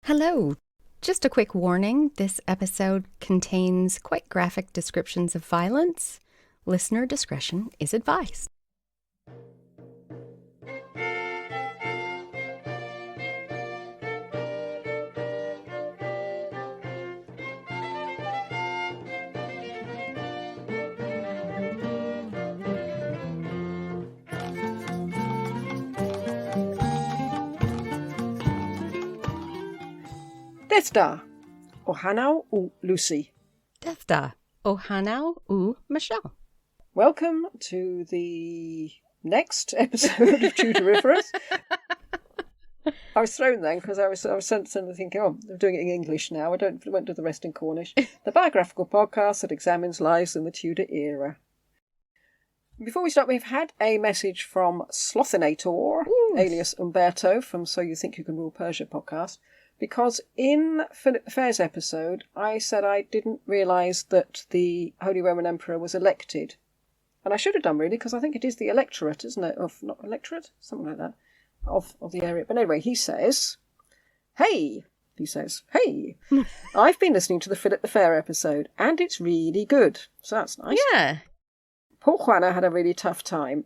Hello. Just a quick warning, this episode contains quite graphic descriptions of violence. Listener discretion is advised. Deathda, Ohanau u Lucy. Deathda, Ohanau u Michelle. Welcome to the next episode of Tudoriferous. I was thrown then because I was suddenly thinking, oh, I'm doing it in English now. I won't do the rest in Cornish. The biographical podcast that examines lives in the Tudor era. Before we start, we've had a message from Slothinator, alias Umberto, from So You Think You Can Rule Persia podcast. Because in Philip the Fair's episode, I said I didn't realise that the Holy Roman Emperor was elected. And I should have done, really, because I think it is the electorate, isn't it? Not electorate? Something like that. Of the area. But anyway, he says, hey, I've been listening to the Philip the Fair episode, and it's really good. So that's nice. Yeah. Poor Juana had a really tough time.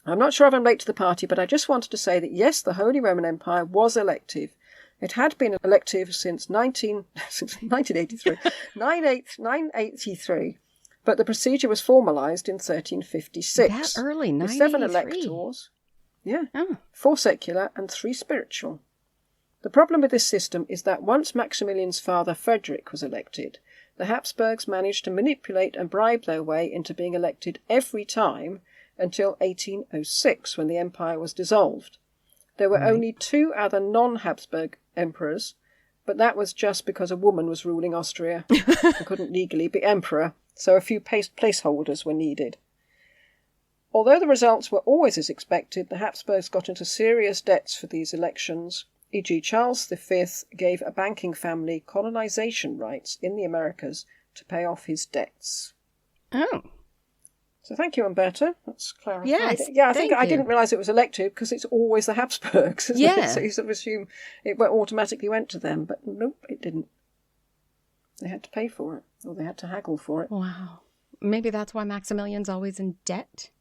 I'm not sure if I'm late to the party, but I just wanted to say that, yes, the Holy Roman Empire was elective. It had been elective since 1983, 983, but the procedure was formalised in 1356. That early, 983. With 7 electors, 4 secular and 3 spiritual. The problem with this system is that once Maximilian's father Frederick was elected, the Habsburgs managed to manipulate and bribe their way into being elected every time until 1806, when the empire was dissolved. There were only 2 other non-Habsburg emperors, but that was just because a woman was ruling Austria and couldn't legally be emperor, so a few placeholders were needed. Although the results were always as expected, the Habsburgs got into serious debts for these elections, e.g. Charles V gave a banking family colonization rights in the Americas to pay off his debts. Oh. So thank you, Umberto. That's clarified. Yes, yeah, I think I didn't realise it was elective because it's always the Habsburgs, isn't it? So you sort of assume it automatically went to them, but nope, it didn't. They had to pay for it, or they had to haggle for it. Wow. Maybe that's why Maximilian's always in debt.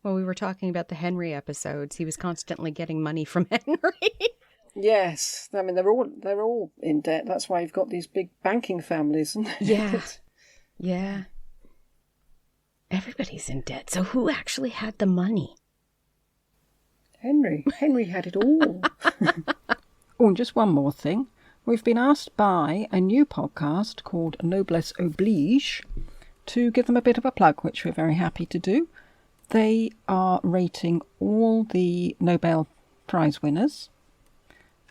Well, we were talking about the Henry episodes. He was constantly getting money from Henry. Yes, I mean they're all in debt. That's why you've got these big banking families. Yeah. Yeah. Everybody's in debt. So who actually had the money? Henry. Henry had it all. Oh, and just one more thing. We've been asked by a new podcast called Noblesse Oblige to give them a bit of a plug, which we're very happy to do. They are rating all the Nobel Prize winners.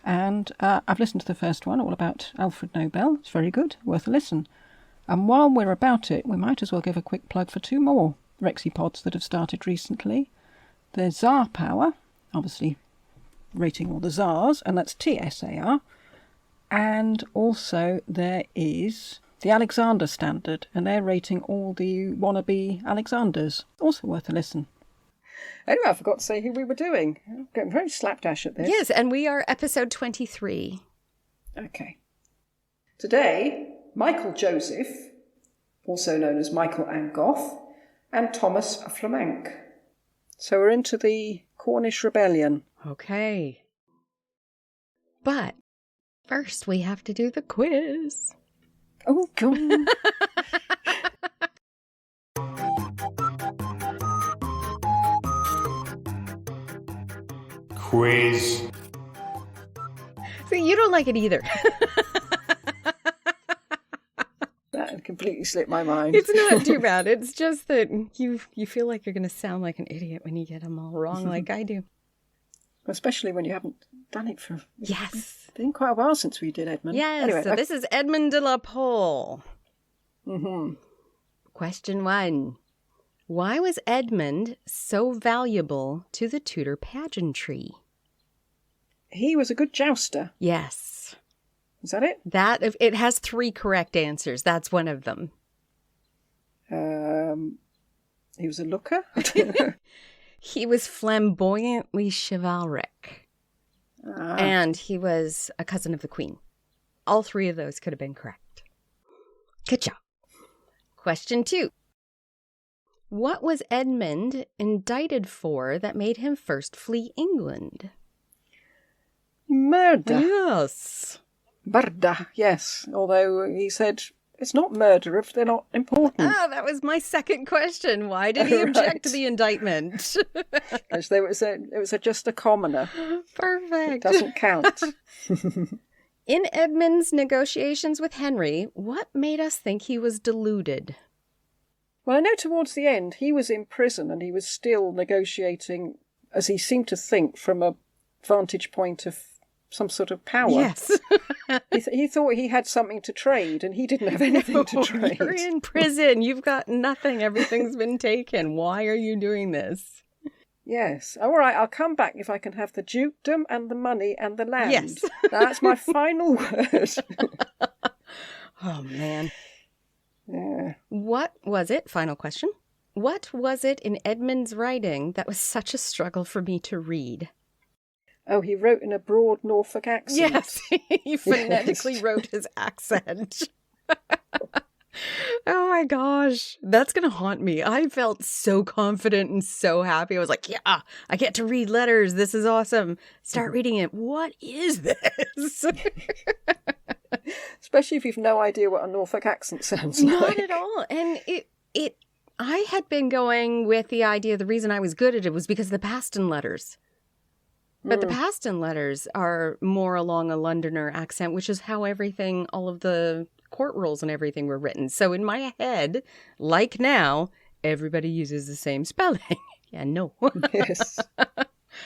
And I've listened to the first one, all about Alfred Nobel. It's very good, worth a listen. And while we're about it, we might as well give a quick plug for 2 more Rexipods that have started recently. There's Tsar Power, obviously rating all the Tsars, and that's TSAR. And also there is the Alexander Standard, and they're rating all the wannabe Alexanders. Also worth a listen. Anyway, I forgot to say who we were doing. I'm getting very slapdash at this. Yes, and we are episode 23. Okay. Today, Michael Joseph, also known as Michael Angoff, and Thomas Flamank. So we're into the Cornish Rebellion. Okay. But first we have to do the quiz. Oh, God. Quiz. See, you don't like it either. That completely slipped my mind. It's not too bad. It's just that you feel like you're going to sound like an idiot when you get them all wrong, like I do. Especially when you haven't done it for... Yes. It's been quite a while since we did Edmund. Yes, anyway, so this is Edmund de la Pole. Mm-hmm. Question 1. Why was Edmund so valuable to the Tudor pageantry? He was a good jouster. Yes. Is that it? It has 3 correct answers. That's one of them. He was a looker? He was flamboyantly chivalric. And he was a cousin of the Queen. All three of those could have been correct. Good job. Question 2. What was Edmund indicted for that made him first flee England? Murder. Yes. Murder, yes. Although he said it's not murder if they're not important. Oh, that was my second question. Why did he object to the indictment? Because it was just a commoner. Perfect. It doesn't count. In Edmund's negotiations with Henry, what made us think he was deluded? Well, I know towards the end he was in prison and he was still negotiating, as he seemed to think, from a vantage point of some sort of power. Yes. He thought he had something to trade and he didn't have anything to trade. You're in prison. You've got nothing. Everything's been taken. Why are you doing this? Yes. All right, I'll come back if I can have the dukedom and the money and the land. Yes. That's my final word. Oh, man. Yeah. What was it? Final question. What was it in Edmund's writing that was such a struggle for me to read? Oh, he wrote in a broad Norfolk accent. Yes, he phonetically wrote his accent. Oh my gosh, that's going to haunt me. I felt so confident and so happy. I was like, yeah, I get to read letters. This is awesome. Start reading it. What is this? Especially if you've no idea what a Norfolk accent sounds like. Not at all. And I had been going with the idea the reason I was good at it was because of the Paston letters. But the Paston letters are more along a Londoner accent, which is how everything, all of the court rules and everything were written. So in my head, like now, everybody uses the same spelling. Yeah, no. Yes.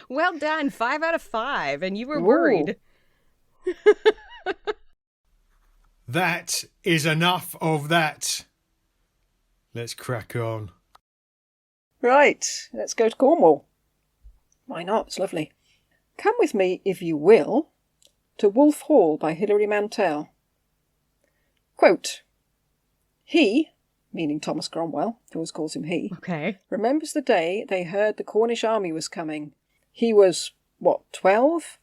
Well done. 5 out of 5. And you were worried. That is enough of that. Let's crack on. Right, let's go to Cornwall. Why not? It's lovely. Come with me, if you will, to Wolf Hall by Hilary Mantel. Quote, he, meaning Thomas Cromwell, who always calls him he, Okay. remembers the day they heard the Cornish army was coming. He was, 12?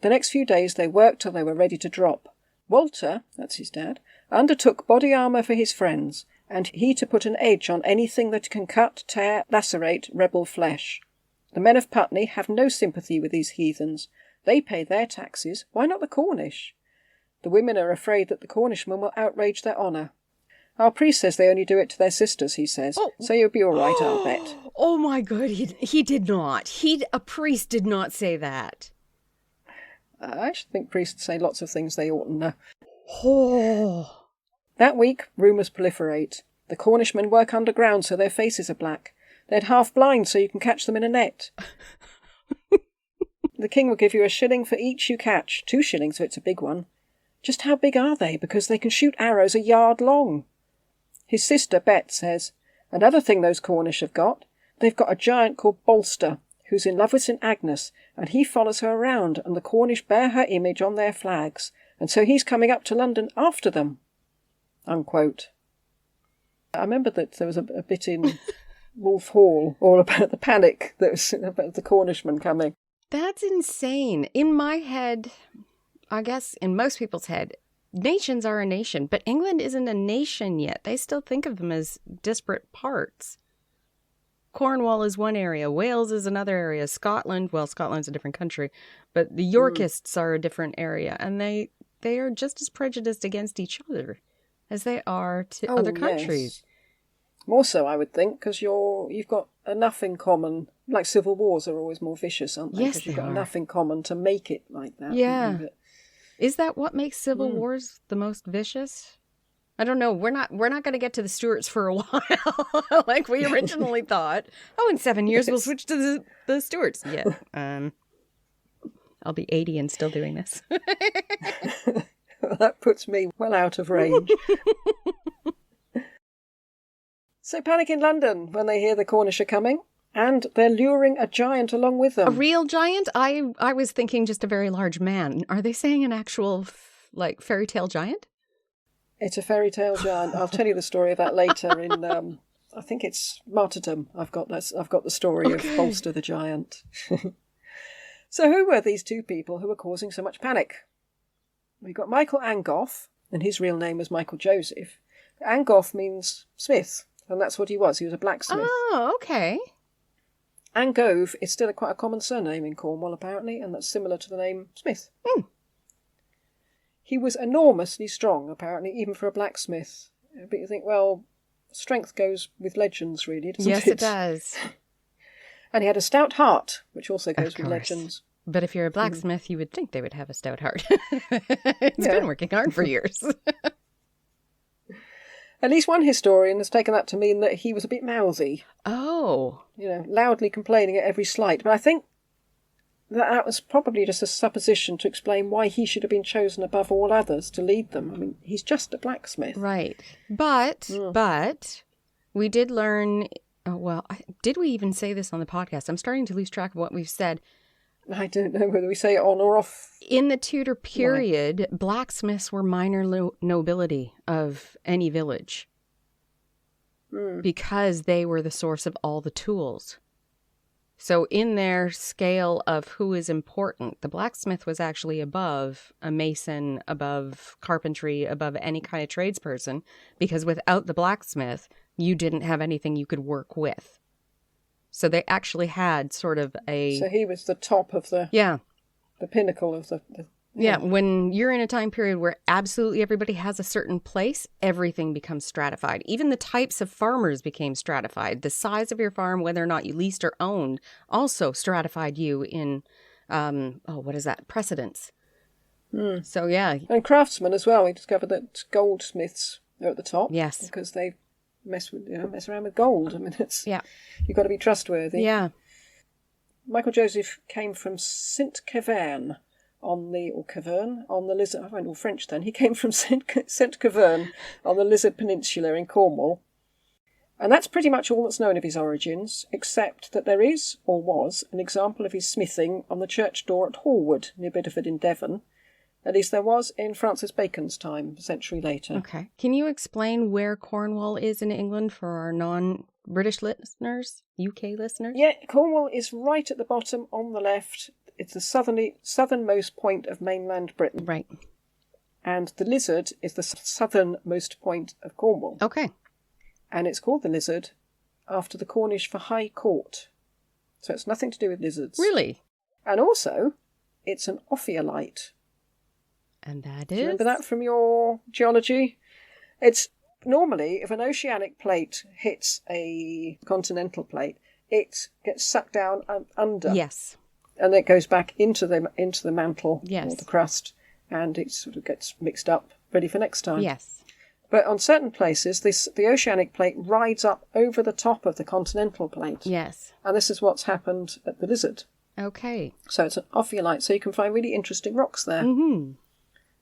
The next few days they worked till they were ready to drop. Walter, that's his dad, undertook body armour for his friends, and he to put an edge on anything that can cut, tear, lacerate rebel flesh. The men of Putney have no sympathy with these heathens. They pay their taxes. Why not the Cornish? The women are afraid that the Cornishmen will outrage their honour. Our priest says they only do it to their sisters, he says. Oh. So you'll be all right, I'll bet. Oh my God, he did not. A priest did not say that. I actually think priests say lots of things they oughtn't know. Oh. That week, rumours proliferate. The Cornishmen work underground so their faces are black. They're half blind so you can catch them in a net. The king will give you 1 shilling for each you catch. 2 shillings if it's a big one. Just how big are they? Because they can shoot arrows 1 yard long. His sister, Bet, says, another thing those Cornish have got, they've got a giant called Bolster, who's in love with St Agnes, and he follows her around, and the Cornish bear her image on their flags, and so he's coming up to London after them. Unquote. I remember that there was a bit in Wolf Hall all about the panic that was about the Cornishmen coming. That's insane. In my head, I guess in most people's head, nations are a nation, but England isn't a nation yet. They still think of them as disparate parts. Cornwall is one area, Wales is another area, Scotland's a different country, but the Yorkists are a different area, and they are just as prejudiced against each other as they are to other countries. Yes. More so, I would think, because you've got enough in common. Like civil wars are always more vicious, aren't they? Yes, because you've got enough in common to make it like that. Yeah. Is that what makes civil wars the most vicious? I don't know. We're not going to get to the Stuarts for a while, like we originally thought. Oh, in 7 years we'll switch to the Stuarts. Yeah. I'll be 80 and still doing this. Well, that puts me well out of range. So panic in London when they hear the Cornish are coming, and they're luring a giant along with them. A real giant? I was thinking just a very large man. Are they saying an actual, fairy tale giant? It's a fairy tale giant. I'll tell you the story of that later in, I think it's Martyrdom. I've got the story of Bolster the Giant. So who were these two people who were causing so much panic? We've got Michael Angoff, and his real name was Michael Joseph. Angoff means smith, and that's what he was. He was a blacksmith. Oh, okay. Angove is still quite a common surname in Cornwall, apparently, and that's similar to the name Smith. He was enormously strong, apparently, even for a blacksmith. But you think, well, strength goes with legends, really, doesn't it? Yes, it does. And he had a stout heart, which also goes with legends. But if you're a blacksmith, you would think they would have a stout heart. It's been working hard for years. At least one historian has taken that to mean that he was a bit mouthy. Oh. Loudly complaining at every slight. But I think that was probably just a supposition to explain why he should have been chosen above all others to lead them. I mean, he's just a blacksmith. Right. But we did learn, did we even say this on the podcast? I'm starting to lose track of what we've said. I don't know whether we say it on or off. In the Tudor period, blacksmiths were minor nobility of any village because they were the source of all the tools. So in their scale of who is important, the blacksmith was actually above a mason, above carpentry, above any kind of tradesperson, because without the blacksmith, you didn't have anything you could work with. So they actually had sort of a... So he was the top of the... Yeah. The pinnacle of the... Yeah, when you're in a time period where absolutely everybody has a certain place, everything becomes stratified. Even the types of farmers became stratified. The size of your farm, whether or not you leased or owned, also stratified you in, precedence. So, yeah. And craftsmen as well. We discovered that goldsmiths are at the top. Yes. Because they mess around with gold. I mean, you've got to be trustworthy. Yeah. Michael Joseph came from St. Keverne on the Lizard. I went all French then. He came from St. Keverne on the Lizard Peninsula in Cornwall. And that's pretty much all that's known of his origins, except that there is, or was, an example of his smithing on the church door at Hallwood, near Bideford in Devon. At least there was in Francis Bacon's time, a century later. Okay. Can you explain where Cornwall is in England for our non-British listeners, UK listeners? Yeah, Cornwall is right at the bottom on the left. It's the southernmost point of mainland Britain. Right. And the Lizard is the southernmost point of Cornwall. Okay. And it's called the Lizard after the Cornish for High Court. So it's nothing to do with lizards. Really? And also, it's an ophiolite. And that is? Do you remember that from your geology? It's normally, if an oceanic plate hits a continental plate, it gets sucked down under. Yes. And it goes back into the mantle yes. or the crust, and it sort of gets mixed up, ready for next time. Yes. But on certain places, the oceanic plate rides up over the top of the continental plate. Yes. And this is what's happened at the Lizard. Okay. So it's an ophiolite, so you can find really interesting rocks there. Mm-hmm.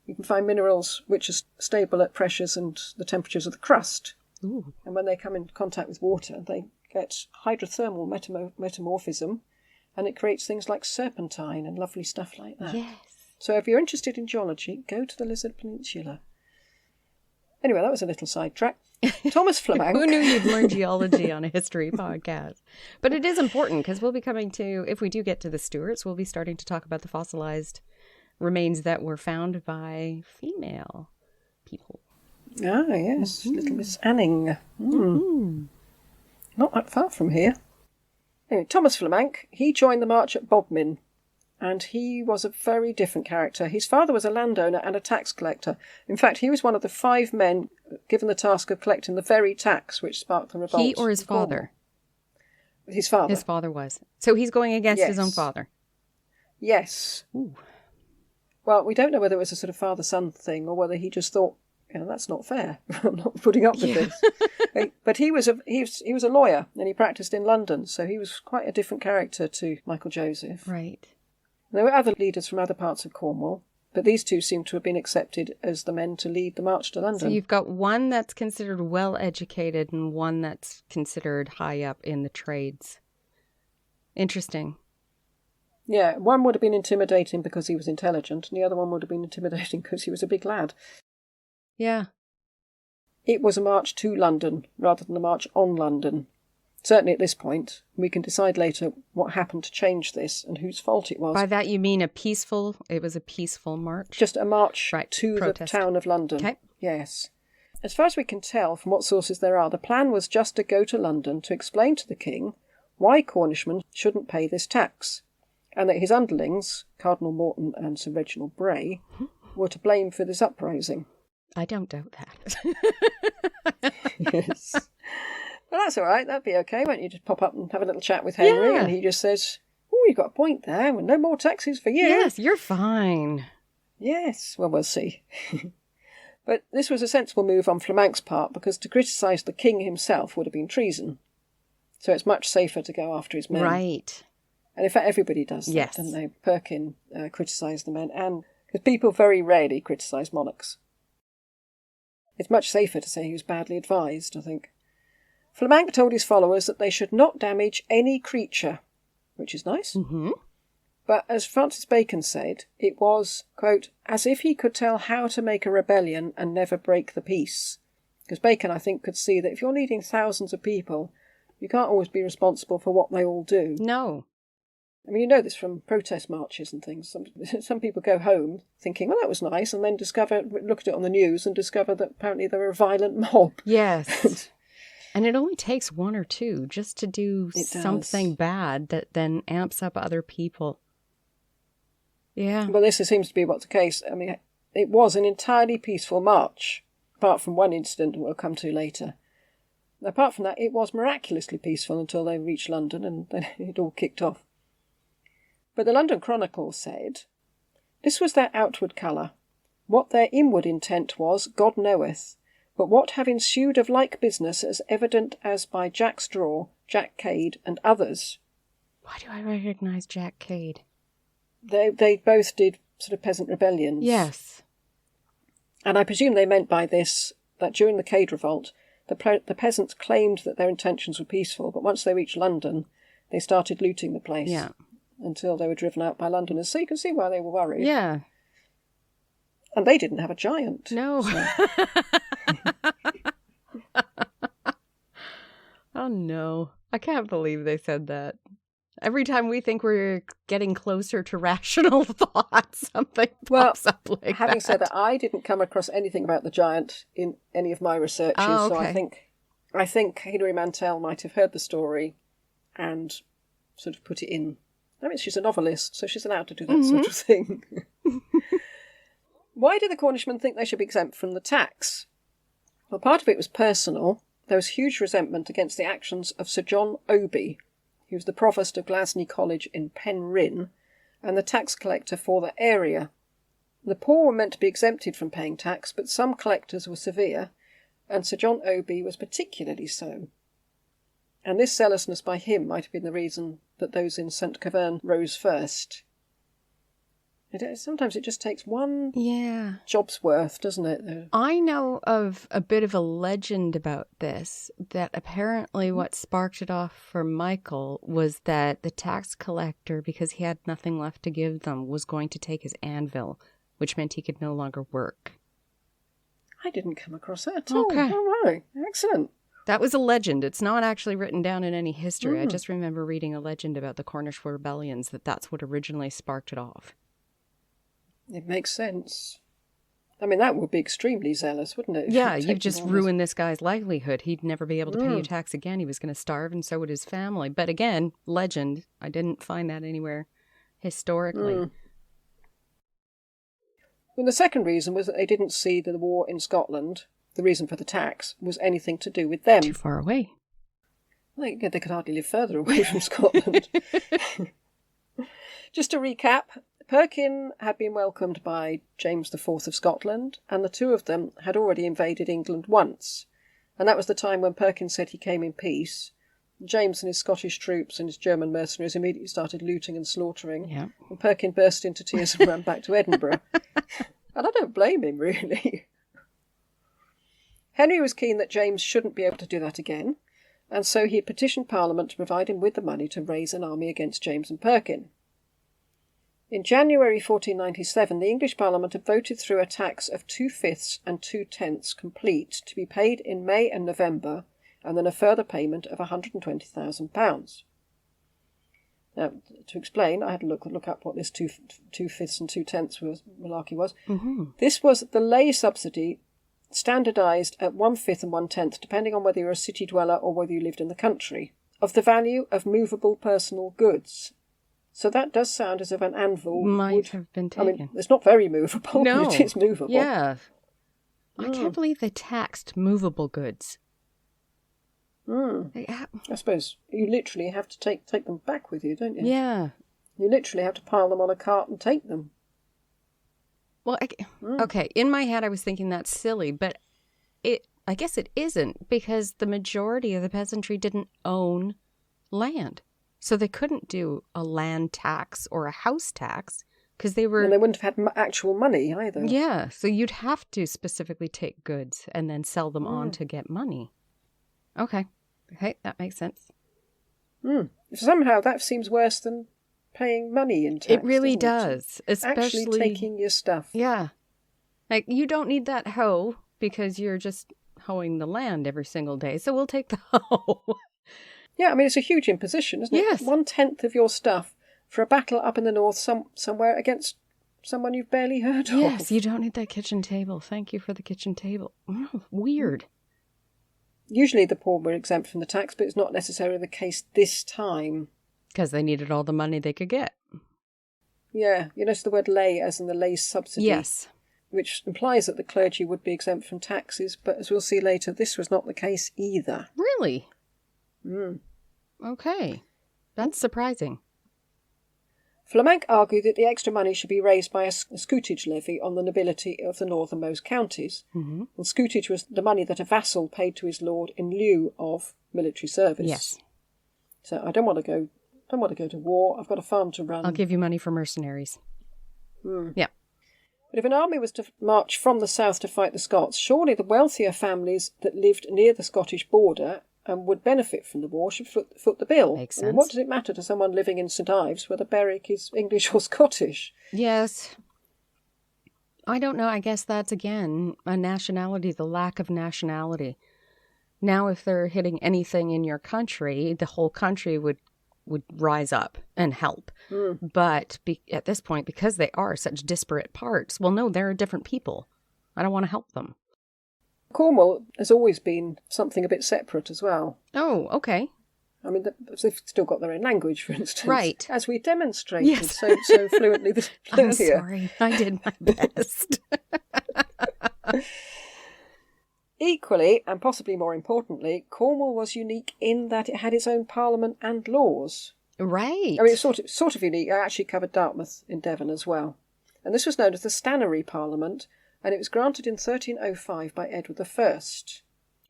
You can find minerals which are stable at pressures and the temperatures of the crust. Ooh. And when they come in contact with water, they get hydrothermal metamorphism, and it creates things like serpentine and lovely stuff like that. Yes. So if you're interested in geology, go to the Lizard Peninsula. Anyway, that was a little sidetrack. Thomas Flamank. Who knew you'd learn geology on a history podcast? But it is important because we'll be coming to, if we do get to the Stuarts, we'll be starting to talk about the fossilized remains that were found by female people. Ah, yes. Mm-hmm. Little Miss Anning. Mm-hmm. Not that far from here. Anyway, Thomas Flamank, he joined the march at Bodmin, and he was a very different character. His father was a landowner and a tax collector. In fact, he was one of the 5 men given the task of collecting the very tax which sparked the revolt. He or his father? His father. His father was. So he's going against his own father? Yes. Ooh. Well, we don't know whether it was a sort of father-son thing or whether he just thought, that's not fair. I'm not putting up with this. But he was a lawyer, and he practised in London, so he was quite a different character to Michael Joseph. Right. There were other leaders from other parts of Cornwall, but these two seem to have been accepted as the men to lead the march to London. So you've got one that's considered well-educated and one that's considered high up in the trades. Interesting. Yeah, one would have been intimidating because he was intelligent, and the other one would have been intimidating because he was a big lad. Yeah. It was a march to London rather than a march on London. Certainly at this point, we can decide later what happened to change this and whose fault it was. By that you mean it was a peaceful march? Just a march Right, to protest. the town of London. Okay. Yes. As far as we can tell from what sources there are, the plan was just to go to London to explain to the king why Cornishmen shouldn't pay this tax, and that his underlings, Cardinal Morton and Sir Reginald Bray, were to blame for this uprising. I don't doubt that. Yes. Well, that's all right. That'd be okay. Won't you just pop up and have a little chat with Henry? Yeah. And he just says, "Oh, you've got a point there. Well, no more taxes for you." Yes, you're fine. Yes. Well, we'll see. But this was a sensible move on Flamank's part, because to criticise the king himself would have been treason. So it's much safer to go after his men. Right. And in fact, everybody does that, Yes. don't they? Perkin criticised the men, and because people very rarely criticise monarchs. It's much safer to say he was badly advised, I think. Flamank told his followers that they should not damage any creature, which is nice. Mm-hmm. But as Francis Bacon said, it was, quote, as if he could tell how to make a rebellion and never break the peace. Because Bacon, I think, could see that if you're leading thousands of people, you can't always be responsible for what they all do. No. I mean, you know this from protest marches and things. Some people go home thinking, well, that was nice, and then look at it on the news and discover that apparently they're a violent mob. Yes. And it only takes one or two just to do It does. something bad that then amps up other people. Yeah. Well, this seems to be what's the case. I mean, it was an entirely peaceful march, apart from one incident we'll come to later. Apart from that, it was miraculously peaceful until they reached London, and then it all kicked off. But the London Chronicle said, this was their outward colour. What their inward intent was, God knoweth. But what have ensued of like business as evident as by Jack Straw, Jack Cade, and others. Why do I recognize Jack Cade? They both did sort of peasant rebellions. Yes. And I presume they meant by this that during the Cade revolt, the peasants claimed that their intentions were peaceful, but once they reached London, they started looting the place. Yeah. Until they were driven out by Londoners. So you can see why they were worried. Yeah. And they didn't have a giant. No. So. Oh, no. I can't believe they said that. Every time we think we're getting closer to rational thought, something pops up like that. Having said that, I didn't come across anything about the giant in any of my researches. Oh, okay. So I think Hilary Mantel might have heard the story and sort of put it in. I mean, she's a novelist, so she's allowed to do that sort of thing. Why did the Cornishmen think they should be exempt from the tax? Well, part of it was personal. There was huge resentment against the actions of Sir John Oby, who was the provost of Glasney College in Penryn, and the tax collector for the area. The poor were meant to be exempted from paying tax, but some collectors were severe, and Sir John Oby was particularly so. And this zealousness by him might have been the reason that those in St. Cavern rose first. Sometimes it just takes one job's worth, doesn't it? I know of a bit of a legend about this, that apparently what sparked it off for Michael was that the tax collector, because he had nothing left to give them, was going to take his anvil, which meant he could no longer work. I didn't come across that at all. Okay. All right. Excellent. That was a legend. It's not actually written down in any history. I just remember reading a legend about the Cornish rebellions that's what originally sparked it off. It makes sense. I mean, that would be extremely zealous, wouldn't it? Yeah, you've just ruined this guy's livelihood. He'd never be able to pay you Mm. tax again. He was going to starve, and so would his family. But again, legend. I didn't find that anywhere historically. And the second reason was that they didn't see the war in Scotland, the reason for the tax, was anything to do with them. Too far away. They could hardly live further away from Scotland. Just to recap, Perkin had been welcomed by James IV of Scotland, and the two of them had already invaded England once. And that was the time when Perkin said he came in peace. James and his Scottish troops and his German mercenaries immediately started looting and slaughtering. Yeah. And Perkin burst into tears and ran back to Edinburgh. And I don't blame him, really. Henry was keen that James shouldn't be able to do that again, and so he petitioned Parliament to provide him with the money to raise an army against James and Perkin. In January 1497, the English Parliament had voted through a tax of 2/5 and 2/10 complete to be paid in May and November and then a further payment of £120,000. Now, to explain, I had to look up what this 2/5 and 2/10 malarkey was. Mm-hmm. This was the lay subsidy, standardised at 1/5 and 1/10, depending on whether you're a city dweller or whether you lived in the country, of the value of movable personal goods. So that does sound as if an anvil Might have been taken. I mean, it's not very movable, No. but it is movable. Yeah. I can't believe they taxed movable goods. I suppose you literally have to take them back with you, don't you? Yeah. You literally have to pile them on a cart and take them. Well, okay, in my head I was thinking that's silly, but I guess it isn't, because the majority of the peasantry didn't own land. So they couldn't do a land tax or a house tax, because they were... And they wouldn't have had actual money either. Yeah, so you'd have to specifically take goods and then sell them on to get money. Okay, that makes sense. Somehow that seems worse than paying money in tax. It really doesn't it? does, especially... Actually taking your stuff. Yeah. Like, you don't need that hoe because you're just hoeing the land every single day, so we'll take the hoe. Yeah, I mean, it's a huge imposition, isn't it? Yes. 1/10 of your stuff for a battle up in the north somewhere against someone you've barely heard of. Yes, you don't need that kitchen table. Thank you for the kitchen table. Weird. Usually the poor were exempt from the tax, but it's not necessarily the case this time. Because they needed all the money they could get. Yeah, you notice the word lay as in the lay subsidy. Yes. Which implies that the clergy would be exempt from taxes, but as we'll see later, this was not the case either. Really? Okay. That's surprising. Flamank argued that the extra money should be raised by a scutage levy on the nobility of the northernmost counties. Mm-hmm. And scutage was the money that a vassal paid to his lord in lieu of military service. Yes. So I don't want to go to war. I've got a farm to run. I'll give you money for mercenaries. Yeah. But if an army was to march from the south to fight the Scots, surely the wealthier families that lived near the Scottish border and would benefit from the war should foot the bill. Makes sense. I mean, what does it matter to someone living in St Ives whether Berwick is English or Scottish? Yes. I don't know. I guess that's, again, a nationality, the lack of nationality. Now, if they're hitting anything in your country, the whole country would rise up and help. But at this point, because they are such disparate parts, well, no, they're different people. I don't want to help them. Cornwall has always been something a bit separate as well. Oh, okay. I mean, they've still got their own language, for instance. Right. As we demonstrated Yes. so fluently I'm earlier. sorry. I did my best. Equally, and possibly more importantly, Cornwall was unique in that it had its own parliament and laws. Right. I mean, it's sort of unique. I actually covered Dartmouth in Devon as well. And this was known as the Stanary Parliament, and it was granted in 1305 by Edward I.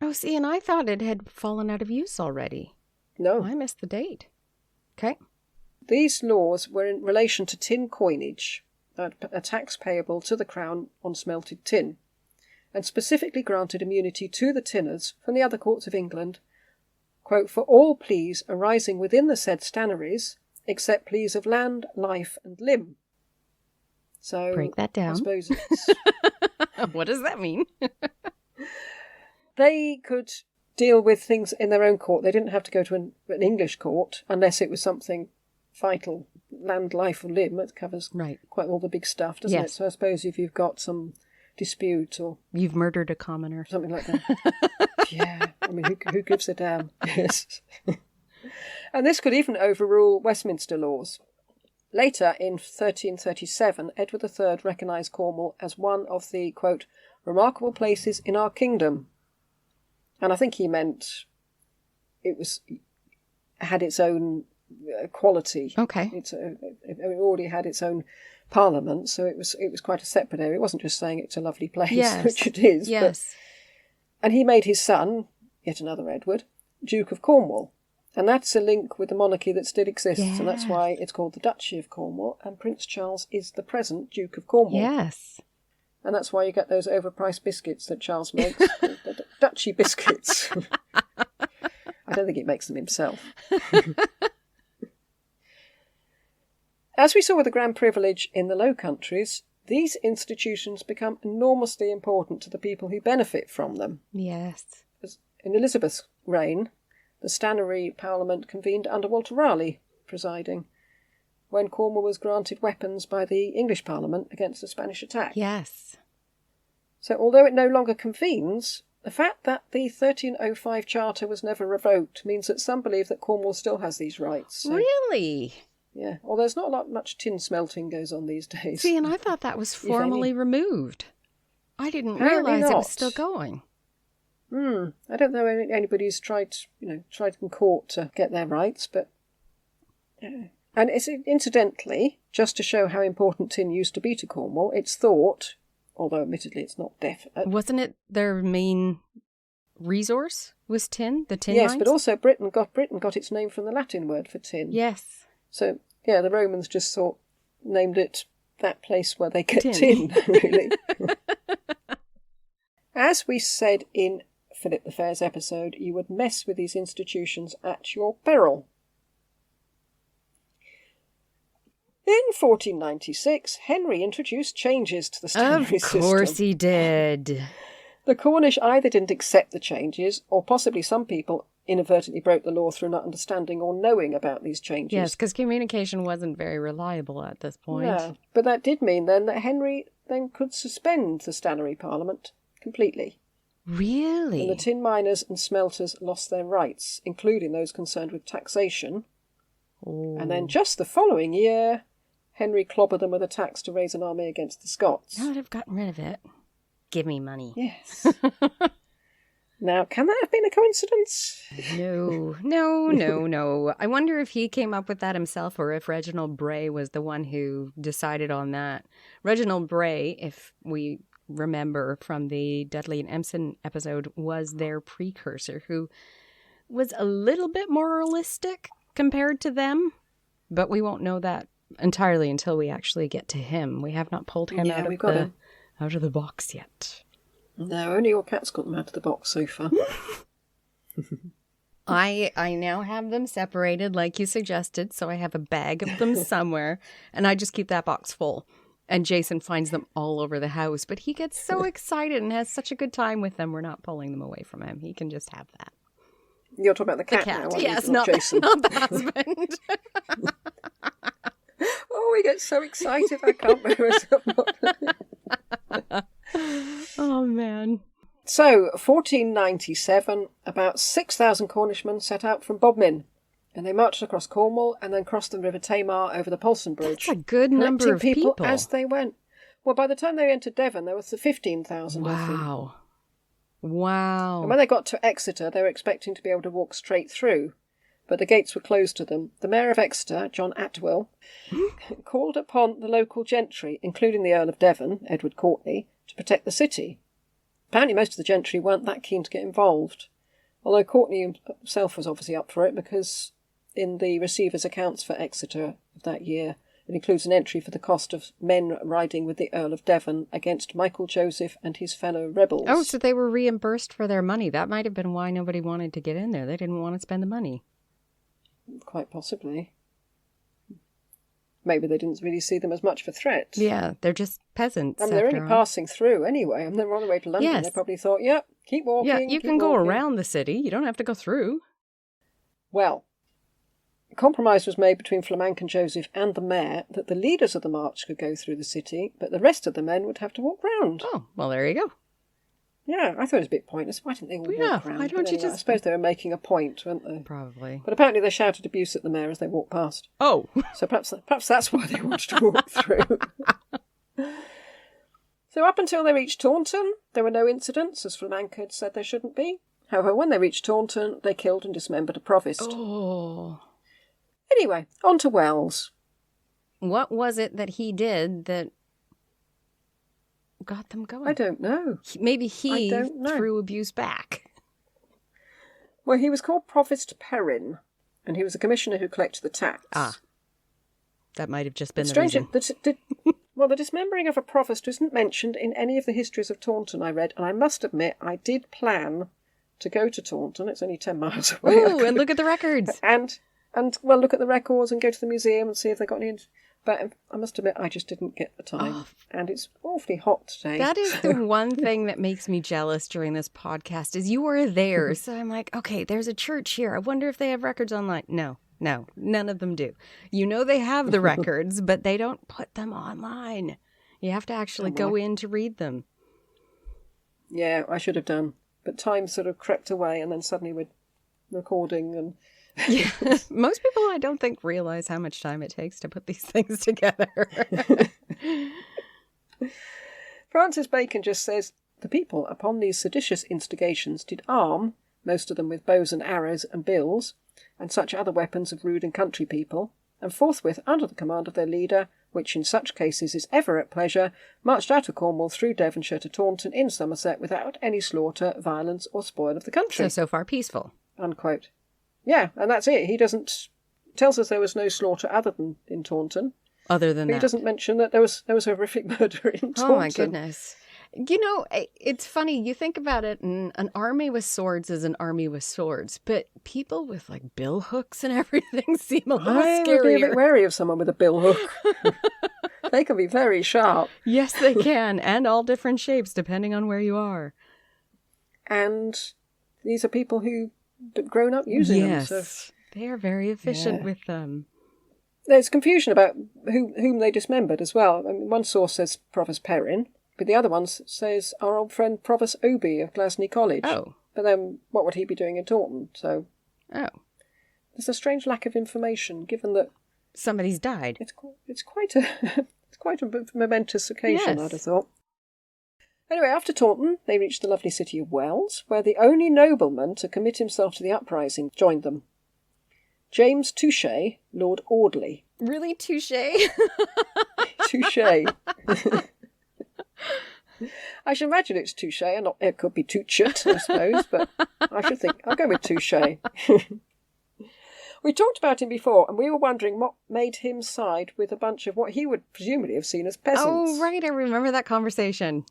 Oh, see, and I thought it had fallen out of use already. No. I missed the date. Okay. These laws were in relation to tin coinage, a tax payable to the Crown on smelted tin, and specifically granted immunity to the tinners from the other courts of England, quote, for all pleas arising within the said stannaries, except pleas of land, life, and limb. So break that down. I suppose it's... What does that mean? They could deal with things in their own court. They didn't have to go to an English court unless it was something vital. Land, life, or limb, it covers quite all the big stuff, doesn't it? So I suppose if you've got some dispute or... You've murdered a commoner. Something like that. Yeah, I mean, who gives a damn? Yes. And this could even overrule Westminster laws. Later, in 1337, Edward III recognised Cornwall as one of the, quote, remarkable places in our kingdom. And I think he meant it had its own quality. Okay. It already had its own parliament, so it was quite a separate area. It wasn't just saying it's a lovely place, yes. which it is. Yes. And he made his son, yet another Edward, Duke of Cornwall. And that's a link with the monarchy that still exists, yes. and that's why it's called the Duchy of Cornwall, and Prince Charles is the present Duke of Cornwall. Yes. And that's why you get those overpriced biscuits that Charles makes, the Duchy biscuits. I don't think he makes them himself. As we saw with the grand privilege in the Low Countries, these institutions become enormously important to the people who benefit from them. Yes. In Elizabeth's reign, the Stanary Parliament convened under Walter Raleigh presiding, when Cornwall was granted weapons by the English Parliament against the Spanish attack. Yes. So although it no longer convenes, the fact that the 1305 Charter was never revoked means that some believe that Cornwall still has these rights. So, Really? yeah, although there's not much tin smelting goes on these days. See, and I thought that was formally removed. I didn't Apparently realize it was not. still going. I don't know if anybody's tried in court to get their rights, but... And it's incidentally, just to show how important tin used to be to Cornwall, it's thought, although admittedly it's not definite... Wasn't it their main resource was tin? The tin Yes, mines? but also Britain got its name from the Latin word for tin. Yes. So, yeah, the Romans just named it that place where they get Tin. tin really. As we said in Philip the Fair's episode, you would mess with these institutions at your peril. In 1496, Henry introduced changes to the Stanary system. Of course he did. The Cornish either didn't accept the changes, or possibly some people inadvertently broke the law through not understanding or knowing about these changes. Yes, because communication wasn't very reliable at this point. Yeah, but that did mean then that Henry then could suspend the Stanary Parliament completely. Really? And the tin miners and smelters lost their rights, including those concerned with taxation. Oh. And then just the following year, Henry clobbered them with a tax to raise an army against the Scots. I would have gotten rid of it. Give me money. Yes. Now, can that have been a coincidence? No. I wonder if he came up with that himself or if Reginald Bray was the one who decided on that. Reginald Bray, if we remember from the Dudley and Empson episode, was their precursor, who was a little bit moralistic compared to them, but we won't know that entirely until we actually get to him. We have not pulled him out of the box yet. No, only your cat's got them out of the box so far. I now have them separated like you suggested, so I have a bag of them somewhere, and I just keep that box full. And Jason finds them all over the house, but he gets so excited and has such a good time with them. We're not pulling them away from him. He can just have that. You're talking about the cat now, aren't you? Yes, not Jason. not the husband. Oh, he gets so excited I can't remember. Oh, man. So, 1497, about 6,000 Cornishmen set out from Bodmin, and they marched across Cornwall and then crossed the River Tamar over the Polson Bridge. That's a good number of people people. as they went. Well, by the time they entered Devon, there was 15,000 of them. Wow. And when they got to Exeter, they were expecting to be able to walk straight through, but the gates were closed to them. The Mayor of Exeter, John Atwill, called upon the local gentry, including the Earl of Devon, Edward Courtney, to protect the city. Apparently most of the gentry weren't that keen to get involved, although Courtney himself was obviously up for it, because in the receiver's accounts for Exeter of that year, it includes an entry for the cost of men riding with the Earl of Devon against Michael Joseph and his fellow rebels. Oh, so they were reimbursed for their money. That might have been why nobody wanted to get in there. They didn't want to spend the money. Quite possibly. Maybe they didn't really see them as much of a threat. Yeah, they're just peasants. They're only passing through anyway. They were on the way to London. Yes. They probably thought, yep, keep walking. Yeah, you can go around the city. You don't have to go through. Well, a compromise was made between Flamank and Joseph and the mayor that the leaders of the march could go through the city, but the rest of the men would have to walk round. Oh, well, there you go. Yeah, I thought it was a bit pointless. Why didn't they all walk round? Why don't you just... I suppose they were making a point, weren't they? Probably. But apparently they shouted abuse at the mayor as they walked past. Oh. So perhaps that's why they wanted to walk through. So up until they reached Taunton, there were no incidents, as Flamank had said there shouldn't be. However, when they reached Taunton, they killed and dismembered a provost. Oh. Anyway, on to Wells. What was it that he did that got them going? I don't know. Maybe he threw abuse back. Well, he was called Provost Perrin, and he was a commissioner who collected the tax. Ah. That might have just been the reason. Well, the dismembering of a provost isn't mentioned in any of the histories of Taunton I read, and I must admit I did plan to go to Taunton. It's only 10 miles away. Oh, and look at the records. And well, look at the records and go to the museum and see if they got any... But I must admit, I just didn't get the time. And it's awfully hot today. That is the one thing that makes me jealous during this podcast is you were there. So I'm like, okay, there's a church here. I wonder if they have records online. No, none of them do. You know they have the records, but they don't put them online. You have to actually go in to read them. Yeah, I should have done. But time sort of crept away and then suddenly we're recording and... Yeah. Most people, I don't think, realize how much time it takes to put these things together. Francis Bacon just says, the people upon these seditious instigations did arm, most of them with bows and arrows and bills, and such other weapons of rude and country people, and forthwith under the command of their leader, which in such cases is ever at pleasure, marched out of Cornwall through Devonshire to Taunton in Somerset without any slaughter, violence, or spoil of the country. So far peaceful. Unquote. Yeah, and that's it. He tells us there was no slaughter other than in Taunton. Other than that. He doesn't mention that there was horrific murder in Taunton. Oh my goodness. You know, it's funny. You think about it, and an army with swords is an army with swords. But people with like bill hooks and everything seem a little scarier. I would be a bit wary of someone with a bill hook. They can be very sharp. Yes, they can. And all different shapes depending on where you are. And these are people who've grown up using them. Yes, So. they are very efficient with them. There's confusion about whom they dismembered as well. I mean, one source says Provost Perrin, but the other one says our old friend Provost Oby of Glasney College. Oh. But then what would he be doing in Taunton? So there's a strange lack of information, given that somebody's died. It's quite a momentous occasion, Yes. I'd have thought. Anyway, after Taunton, they reached the lovely city of Wells, where the only nobleman to commit himself to the uprising joined them. James Touchet, Lord Audley. Really, touche? Touchet. I should imagine it's Touchet, and not, it could be Touchet, I suppose, but I should think, I'll go with Touchet. We talked about him before, and we were wondering what made him side with a bunch of what he would presumably have seen as peasants. Oh, right, I remember that conversation.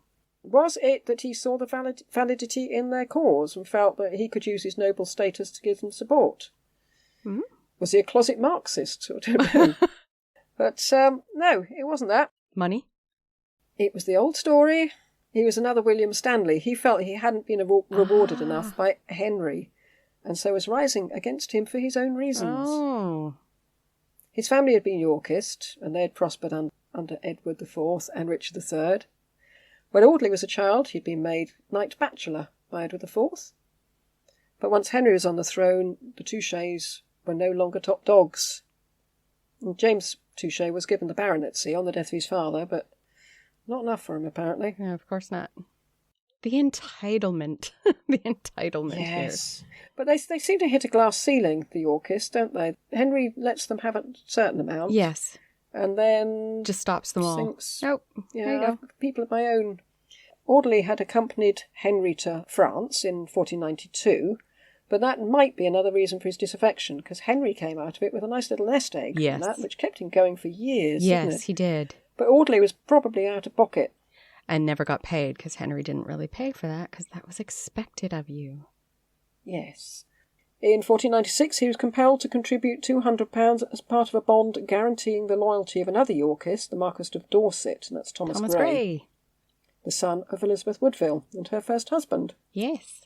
Was it that he saw the validity in their cause and felt that he could use his noble status to give them support? Hmm? Was he a closet Marxist? I don't know. But no, it wasn't that. Money? It was the old story. He was another William Stanley. He felt he hadn't been rewarded enough by Henry, and so was rising against him for his own reasons. Oh. His family had been Yorkist, and they had prospered under Edward IV and Richard III. When Audley was a child, he'd been made Knight Bachelor by Edward IV. But once Henry was on the throne, the Touchets were no longer top dogs. And James Touchet was given the baronetcy on the death of his father, but not enough for him, apparently. No, of course not. The entitlement. The entitlement Yes. But they seem to hit a glass ceiling, the Yorkists, don't they? Henry lets them have a certain amount. here. Yes. And then... Just stops them all. thinks, Nope. yeah, There you go. I've got people of my own. Audley had accompanied Henry to France in 1492, but that might be another reason for his disaffection, because Henry came out of it with a nice little nest egg, Yes. and that, which kept him going for years. didn't Yes, it? he did. But Audley was probably out of pocket. And never got paid because Henry didn't really pay for that because that was expected of you. Yes. In 1496, he was compelled to contribute £200 as part of a bond guaranteeing the loyalty of another Yorkist, the Marquis of Dorset, and that's Thomas Grey, the son of Elizabeth Woodville and her first husband. Yes.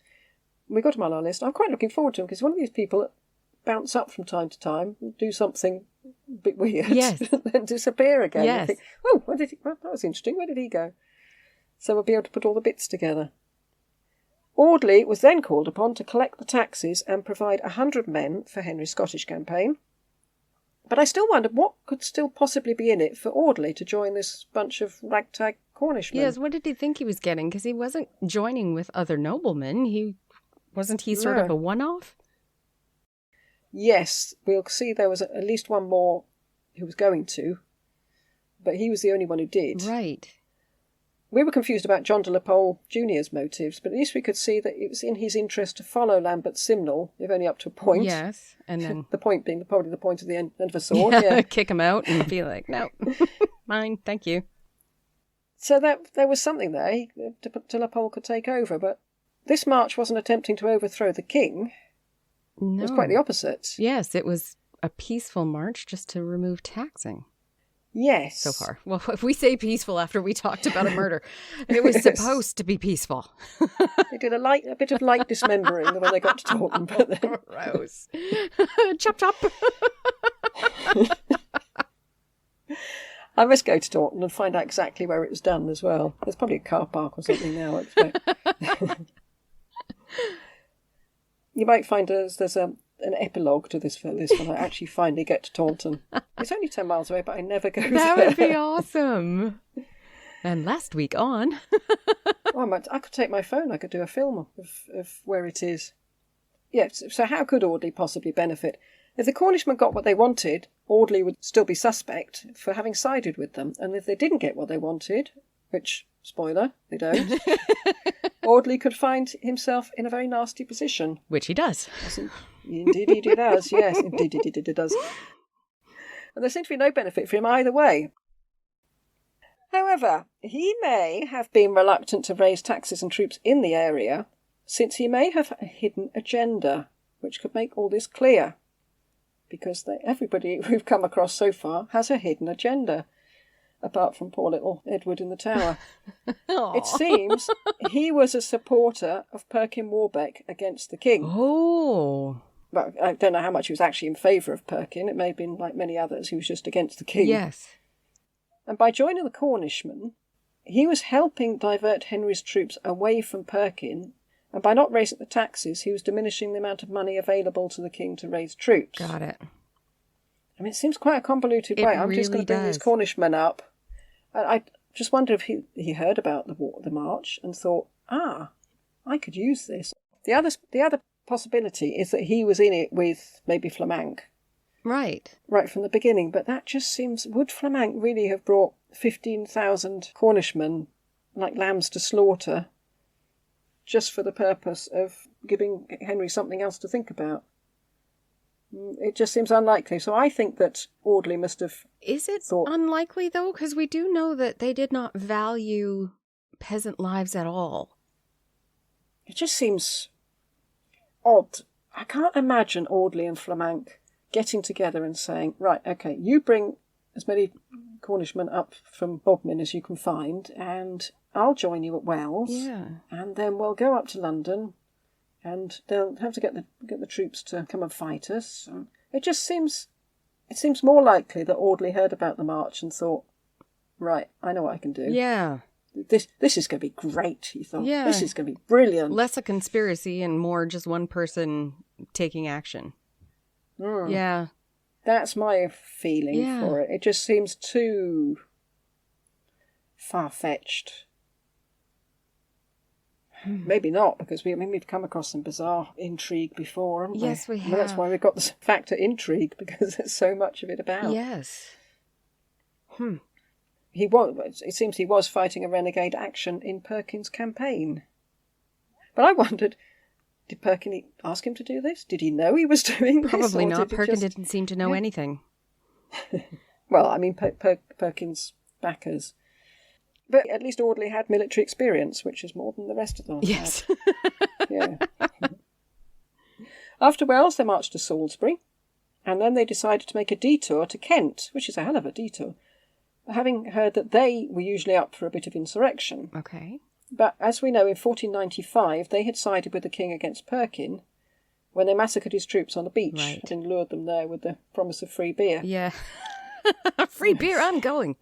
We got him on our list. I'm quite looking forward to him because he's one of these people that bounce up from time to time, do something a bit weird, Yes. and then disappear again. Yes. You think, oh, that was interesting. Where did he go? So we'll be able to put all the bits together. Audley was then called upon to collect the taxes and provide 100 men for Henry's Scottish campaign. But I still wondered what could still possibly be in it for Audley to join this bunch of ragtag Cornishmen. Yes, what did he think he was getting? Because he wasn't joining with other noblemen. Wasn't he sort of No. a one-off? Yes, we'll see there was at least one more who was going to, but he was the only one who did. Right. We were confused about John de la Pole Jr.'s motives, but at least we could see that it was in his interest to follow Lambert Simnel, if only up to a point. Yes, and then The point being probably the point of the end of a sword. kick him out and be like, no, mine, thank you. So that there was something there. De la Pole could take over, but this march wasn't attempting to overthrow the king. No. It was quite the opposite. Yes, it was a peaceful march just to remove taxing. Yes. so far. Well, if we say peaceful after we talked about a murder, it was supposed to be peaceful. They did a bit of light dismembering when they got to Taunton, but then... Gross. Chop, chop. I must go to Taunton and find out exactly where it was done as well. There's probably a car park or something now, I expect. You might find there's an epilogue to this when I actually finally get to Taunton. It's only 10 miles away, but I never go there. That would be awesome. And last week on... I could take my phone. I could do a film of where it is. Yes, so how could Audley possibly benefit? If the Cornishmen got what they wanted, Audley would still be suspect for having sided with them. And if they didn't get what they wanted, which, spoiler, they don't, Audley could find himself in a very nasty position. Which he does. Indeed he does, yes. Indeed he does. And there seems to be no benefit for him either way. However, he may have been reluctant to raise taxes and troops in the area, since he may have a hidden agenda, which could make all this clear. Because everybody we've come across so far has a hidden agenda, apart from poor little Edward in the tower. It seems he was a supporter of Perkin Warbeck against the king. Oh. Well, I don't know how much he was actually in favour of Perkin. It may have been like many others, he was just against the king. Yes. And by joining the Cornishmen, he was helping divert Henry's troops away from Perkin, and by not raising the taxes, he was diminishing the amount of money available to the king to raise troops. Got it. I mean, it seems quite a convoluted way. I'm just going to bring these Cornishmen up. I just wonder if he heard about the march and thought, I could use this. The other possibility is that he was in it with maybe Flamank. Right from the beginning, but that just seems... Would Flamank really have brought 15,000 Cornishmen like lambs to slaughter just for the purpose of giving Henry something else to think about? It just seems unlikely. So I think that Audley must have... Is it unlikely, though? Because we do know that they did not value peasant lives at all. It just seems odd. I can't imagine Audley and Flamank getting together and saying, right, okay, you bring as many Cornishmen up from Bodmin as you can find, and I'll join you at Wells. Yeah. And then we'll go up to London, and they'll have to get the troops to come and fight us. It seems more likely that Audley heard about the march and thought, right, I know what I can do. Yeah. This is going to be great, he thought. Yeah. This is going to be brilliant. Less a conspiracy and more just one person taking action. Yeah. That's my feeling for it. It just seems too far-fetched. Maybe not, because we've come across some bizarre intrigue before, haven't we? Yes, we have. Well, that's why we've got the factor intrigue, because there's so much of it about. Yes. It seems he was fighting a renegade action in Perkin's campaign. But I wondered, did Perkin ask him to do this? Did he know he was doing this? Probably not. Perkin didn't seem to know anything. Well, I mean, Perkin's backers. But at least Audley had military experience, which is more than the rest of them. Yes. Yeah. After Wells, they marched to Salisbury, and then they decided to make a detour to Kent, which is a hell of a detour, having heard that they were usually up for a bit of insurrection. Okay. But as we know, in 1495, they had sided with the king against Perkin when they massacred his troops on the beach and lured them there with the promise of free beer. Yeah. Free beer, I'm going.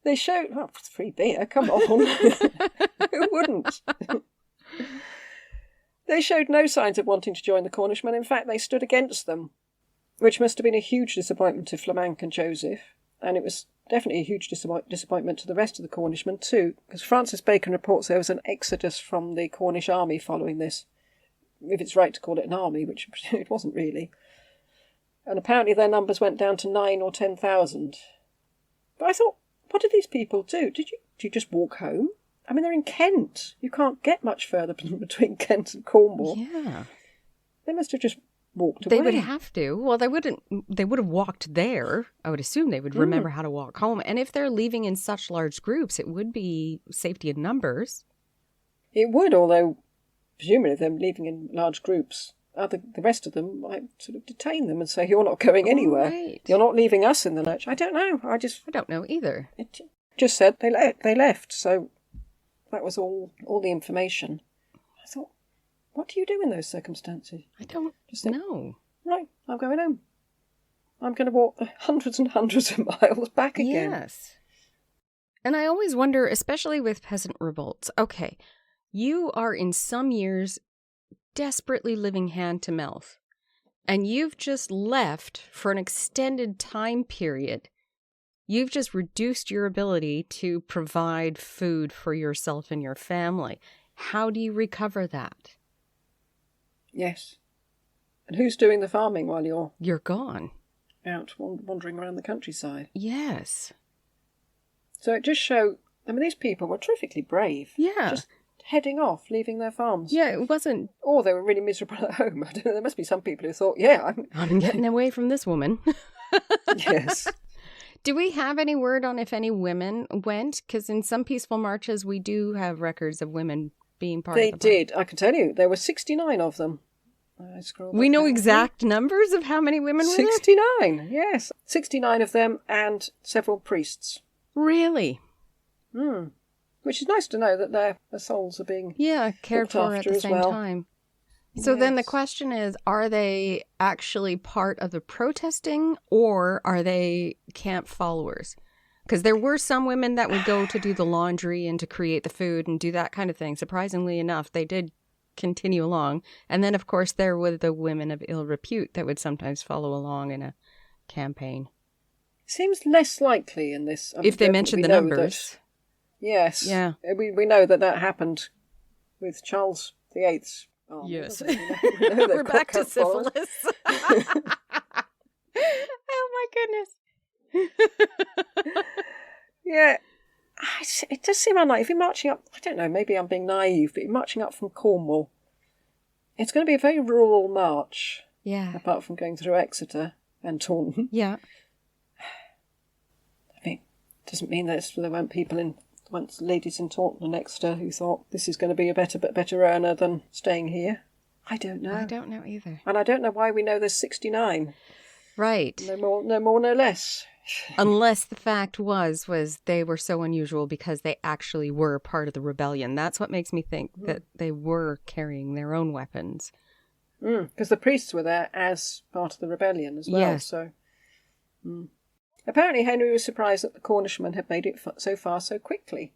They showed... Oh, free beer, come on. Who wouldn't? They showed no signs of wanting to join the Cornishmen. In fact, they stood against them, which must have been a huge disappointment to Flamank and Joseph, and it was definitely a huge disappointment to the rest of the Cornishmen too, because Francis Bacon reports there was an exodus from the Cornish army following this, if it's right to call it an army, which it wasn't really. And apparently their numbers went down to 9,000 or 10,000. But I thought, what did these people do? Did you just walk home? I mean, they're in Kent. You can't get much further between Kent and Cornwall. Yeah. They must have just walked away. They would have to. Well, they would have walked there. I would assume they would remember how to walk home. And if they're leaving in such large groups, it would be safety in numbers. It would, although presumably if they're leaving in large groups, the rest of them might sort of detain them and say, you're not going anywhere. Right. You're not leaving us in the lurch. I don't know. I don't know either. It just said they left. So that was all the information. I thought, what do you do in those circumstances? I don't know. Right, I'm going home. I'm going to walk hundreds and hundreds of miles back again. Yes. And I always wonder, especially with peasant revolts, okay, you are in some years desperately living hand to mouth, and you've just left for an extended time period. You've just reduced your ability to provide food for yourself and your family. How do you recover that? Yes. And who's doing the farming while you're gone? Out wandering around the countryside. Yes. So it just showed, I mean, these people were terrifically brave. Yeah. Just heading off, leaving their farms. Yeah, it wasn't... Or they were really miserable at home. I don't know, there must be some people who thought, yeah, I'm getting away from this woman. Yes. Do we have any word on if any women went? Because in some peaceful marches, we do have records of women being part of the did. I can tell you, there were 69 of them. We know exact numbers of how many women were there? 69, yes. 69 of them and several priests. Really? Which is nice to know that their souls are being cared for at the same time. So then the question is, are they actually part of the protesting or are they camp followers? Because there were some women that would go to do the laundry and to create the food and do that kind of thing. Surprisingly enough, they did continue along. And then, of course, there were the women of ill repute that would sometimes follow along in a campaign. Seems less likely in this. If they mention the numbers. Yes. Yeah. We know that happened with Charles VIII's army. Yes. We're back to syphilis. Oh, my goodness. Yeah. It does seem unlikely. If you're marching up, I don't know, maybe I'm being naive, but you're marching up from Cornwall. It's going to be a very rural march. Yeah. Apart from going through Exeter and Taunton. Yeah. I mean, it doesn't mean that there weren't ladies in Taunton and Exeter who thought this is going to be a better earner than staying here. I don't know. I don't know either. And I don't know why we know there's 69. Right. No more, no less. Unless the fact was they were so unusual because they actually were part of the rebellion. That's what makes me think that they were carrying their own weapons. Because the priests were there as part of the rebellion as well. Yes. So, apparently Henry was surprised that the Cornishmen had made it so far so quickly.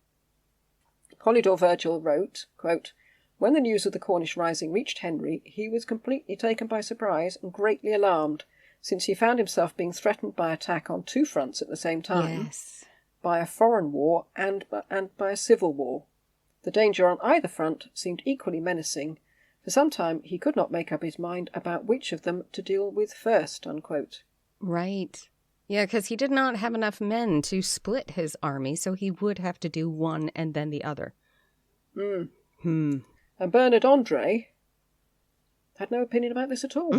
Polydore Virgil wrote, quote, "When the news of the Cornish rising reached Henry, he was completely taken by surprise and greatly alarmed, since he found himself being threatened by attack on two fronts at the same time, Yes. by a foreign war and by a civil war. The danger on either front seemed equally menacing. For some time he could not make up his mind about which of them to deal with first," unquote. Right. Yeah, because he did not have enough men to split his army, so he would have to do one and then the other. And Bernard Andre had no opinion about this at all.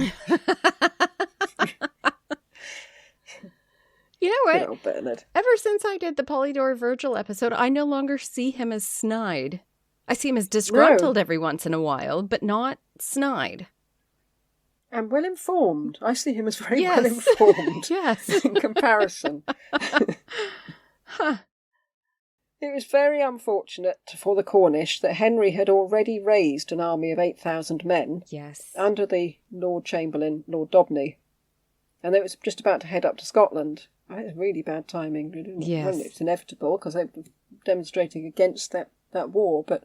You know what? Good old Bernard. Ever since I did the Polydore Virgil episode, I no longer see him as snide. I see him as disgruntled every once in a while, but not snide. And well informed. I see him as very well informed. Yes. In comparison. It was very unfortunate for the Cornish that Henry had already raised an army of 8,000 men. Yes. Under the Lord Chamberlain, Lord Dobney. And they was just about to head up to Scotland. It was really bad timing. Yes. Well, it's inevitable because they were demonstrating against that war. But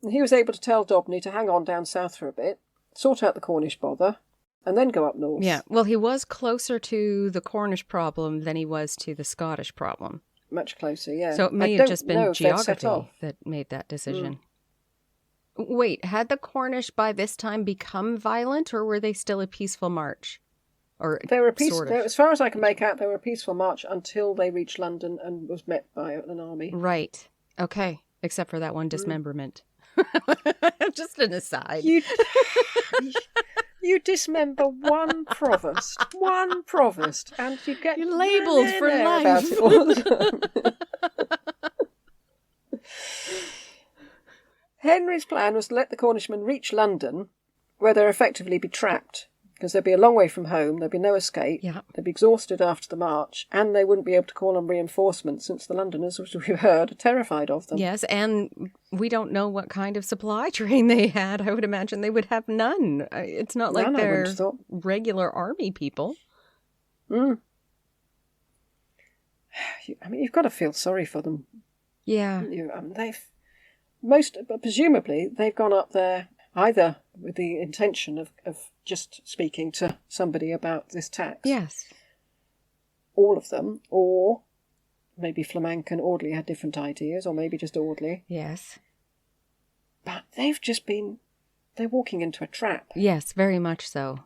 he was able to tell Dobney to hang on down south for a bit, sort out the Cornish bother, and then go up north. Yeah, well, he was closer to the Cornish problem than he was to the Scottish problem. Much closer, yeah. So it may have just been geography that made that decision. Wait, had the Cornish by this time become violent, or were they still a peaceful march? Or they were a peaceful, as far as I can make out, they were a peaceful march until they reached London and was met by an army. Right. Okay. Except for that one dismemberment. Just an aside. You dismember one provost, and you're labelled for life. Henry's plan was to let the Cornishmen reach London, where they'll effectively be trapped, because they'll be a long way from home, there'll be no escape, Yeah. they'll be exhausted after the march, and they wouldn't be able to call on reinforcements since the Londoners, as we've heard, are terrified of them. Yes, and we don't know what kind of supply train they had. I would imagine they would have none. It's not like None, I wouldn't they're have thought. regular army people. I mean, you've got to feel sorry for them. Yeah. Presumably, they've gone up there either with the intention of just speaking to somebody about this tax. Yes. All of them, or maybe Flamank and Audley had different ideas, or maybe just Audley. Yes. But they're walking into a trap. Yes, very much so.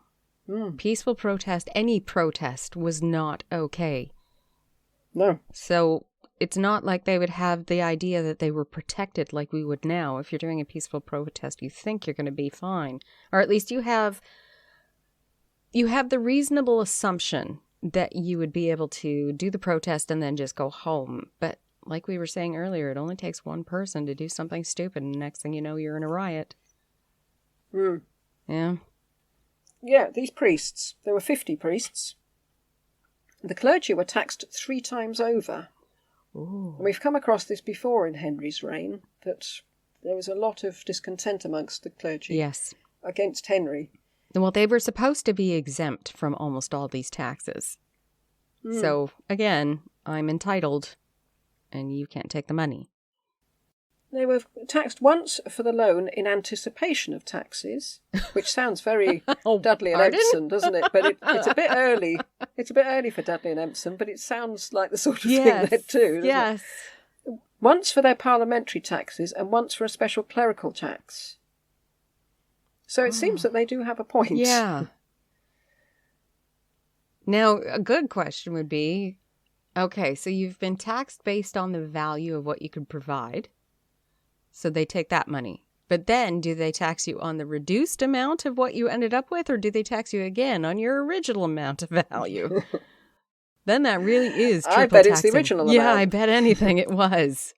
Peaceful protest, any protest was not okay. No. So it's not like they would have the idea that they were protected like we would now. If you're doing a peaceful protest, you think you're going to be fine. Or at least you have the reasonable assumption that you would be able to do the protest and then just go home. But like we were saying earlier, it only takes one person to do something stupid, and next thing you know, you're in a riot. Yeah. Yeah, these priests, there were 50 priests. The clergy were taxed 3 times over. Ooh. And we've come across this before in Henry's reign, that there was a lot of discontent amongst the clergy against Henry. Well, they were supposed to be exempt from almost all these taxes. So, again, I'm entitled, and you can't take the money. They were taxed once for the loan in anticipation of taxes, which sounds very Dudley and pardon? Empson, doesn't it? But it's a bit early. It's a bit early for Dudley and Empson, but it sounds like the sort of thing they'd do, doesn't it? Once for their parliamentary taxes and once for a special clerical tax. So it seems that they do have a point. Yeah. Now, a good question would be, okay, so you've been taxed based on the value of what you could provide. So they take that money. But then do they tax you on the reduced amount of what you ended up with, or do they tax you again on your original amount of value? Then that really is triple I bet taxing. it's the original amount. Yeah, I bet anything it was.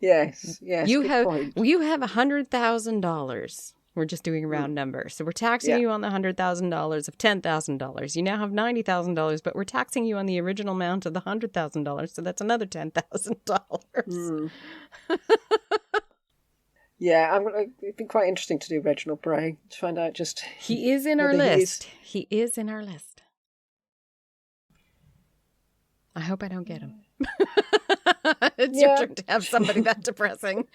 Yes, You good have point. $100,000. We're just doing a round number. So we're taxing you on the $100,000 of $10,000. You now have $90,000, but we're taxing you on the original amount of the $100,000. So that's another $10,000. Yeah, it'd be quite interesting to do Reginald Bray to find out just. He is in our list. He is in our list. I hope I don't get him. It's your turn to have somebody that depressing.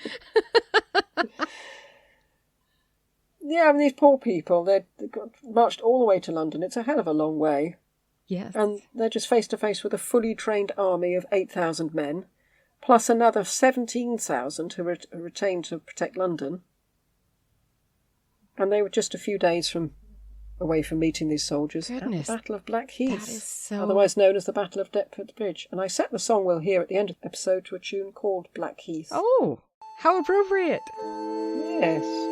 Yeah, I mean, these poor people, they got marched all the way to London. It's a hell of a long way. Yes. And they're just face to face with a fully trained army of 8,000 men, plus another 17,000 who were retained to protect London. And they were just a few days away from meeting these soldiers Goodness. at the Battle of Blackheath, That is so... otherwise known as the Battle of Deptford Bridge. And I set the song we'll hear at the end of the episode to a tune called Blackheath. Oh, how appropriate. Yes.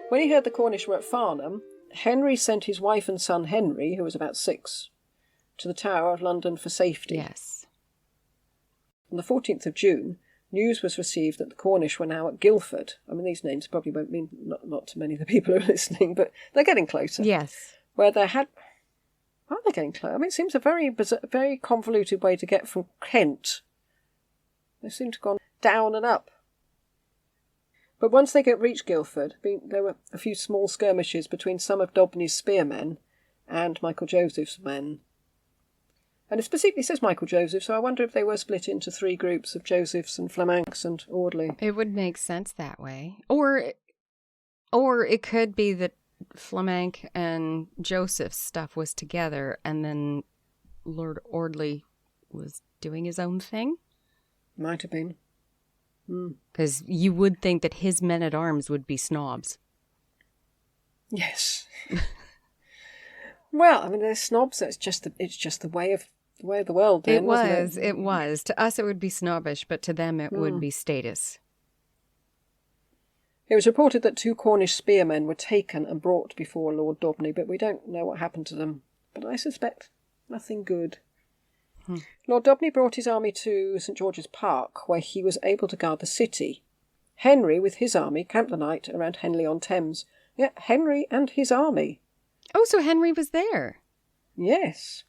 When he heard the Cornish were at Farnham, Henry sent his wife and son Henry, who was about 6, to the Tower of London for safety. Yes. On the 14th of June, news was received that the Cornish were now at Guildford. I mean, these names probably won't mean not to many of the people who are listening, but they're getting closer. Yes. Where they had... Are they getting close? I mean, it seems a very convoluted way to get from Kent. They seem to have gone down and up. But once they reached Guildford, there were a few small skirmishes between some of Daubney's spearmen and Michael Joseph's men. And it specifically says Michael Joseph, so I wonder if they were split into 3 groups of Josephs and Flamanks and Audley. It would make sense that way. Or Or it could be that Flamank and Joseph's stuff was together and then Lord Audley was doing his own thing. Might have been. Because you would think that his men-at-arms would be snobs. Yes. Well, I mean, they're snobs. So it's just the way of the world. Then, wasn't it? It was. To us, it would be snobbish, but to them, it would be status. It was reported that 2 Cornish spearmen were taken and brought before Lord Daubney, but we don't know what happened to them. But I suspect nothing good. Lord Daubney brought his army to St George's Park, where he was able to guard the city. Henry, with his army, camped the night around Henley-on-Thames. Yeah, Henry and his army. Oh, so Henry was there. Yes.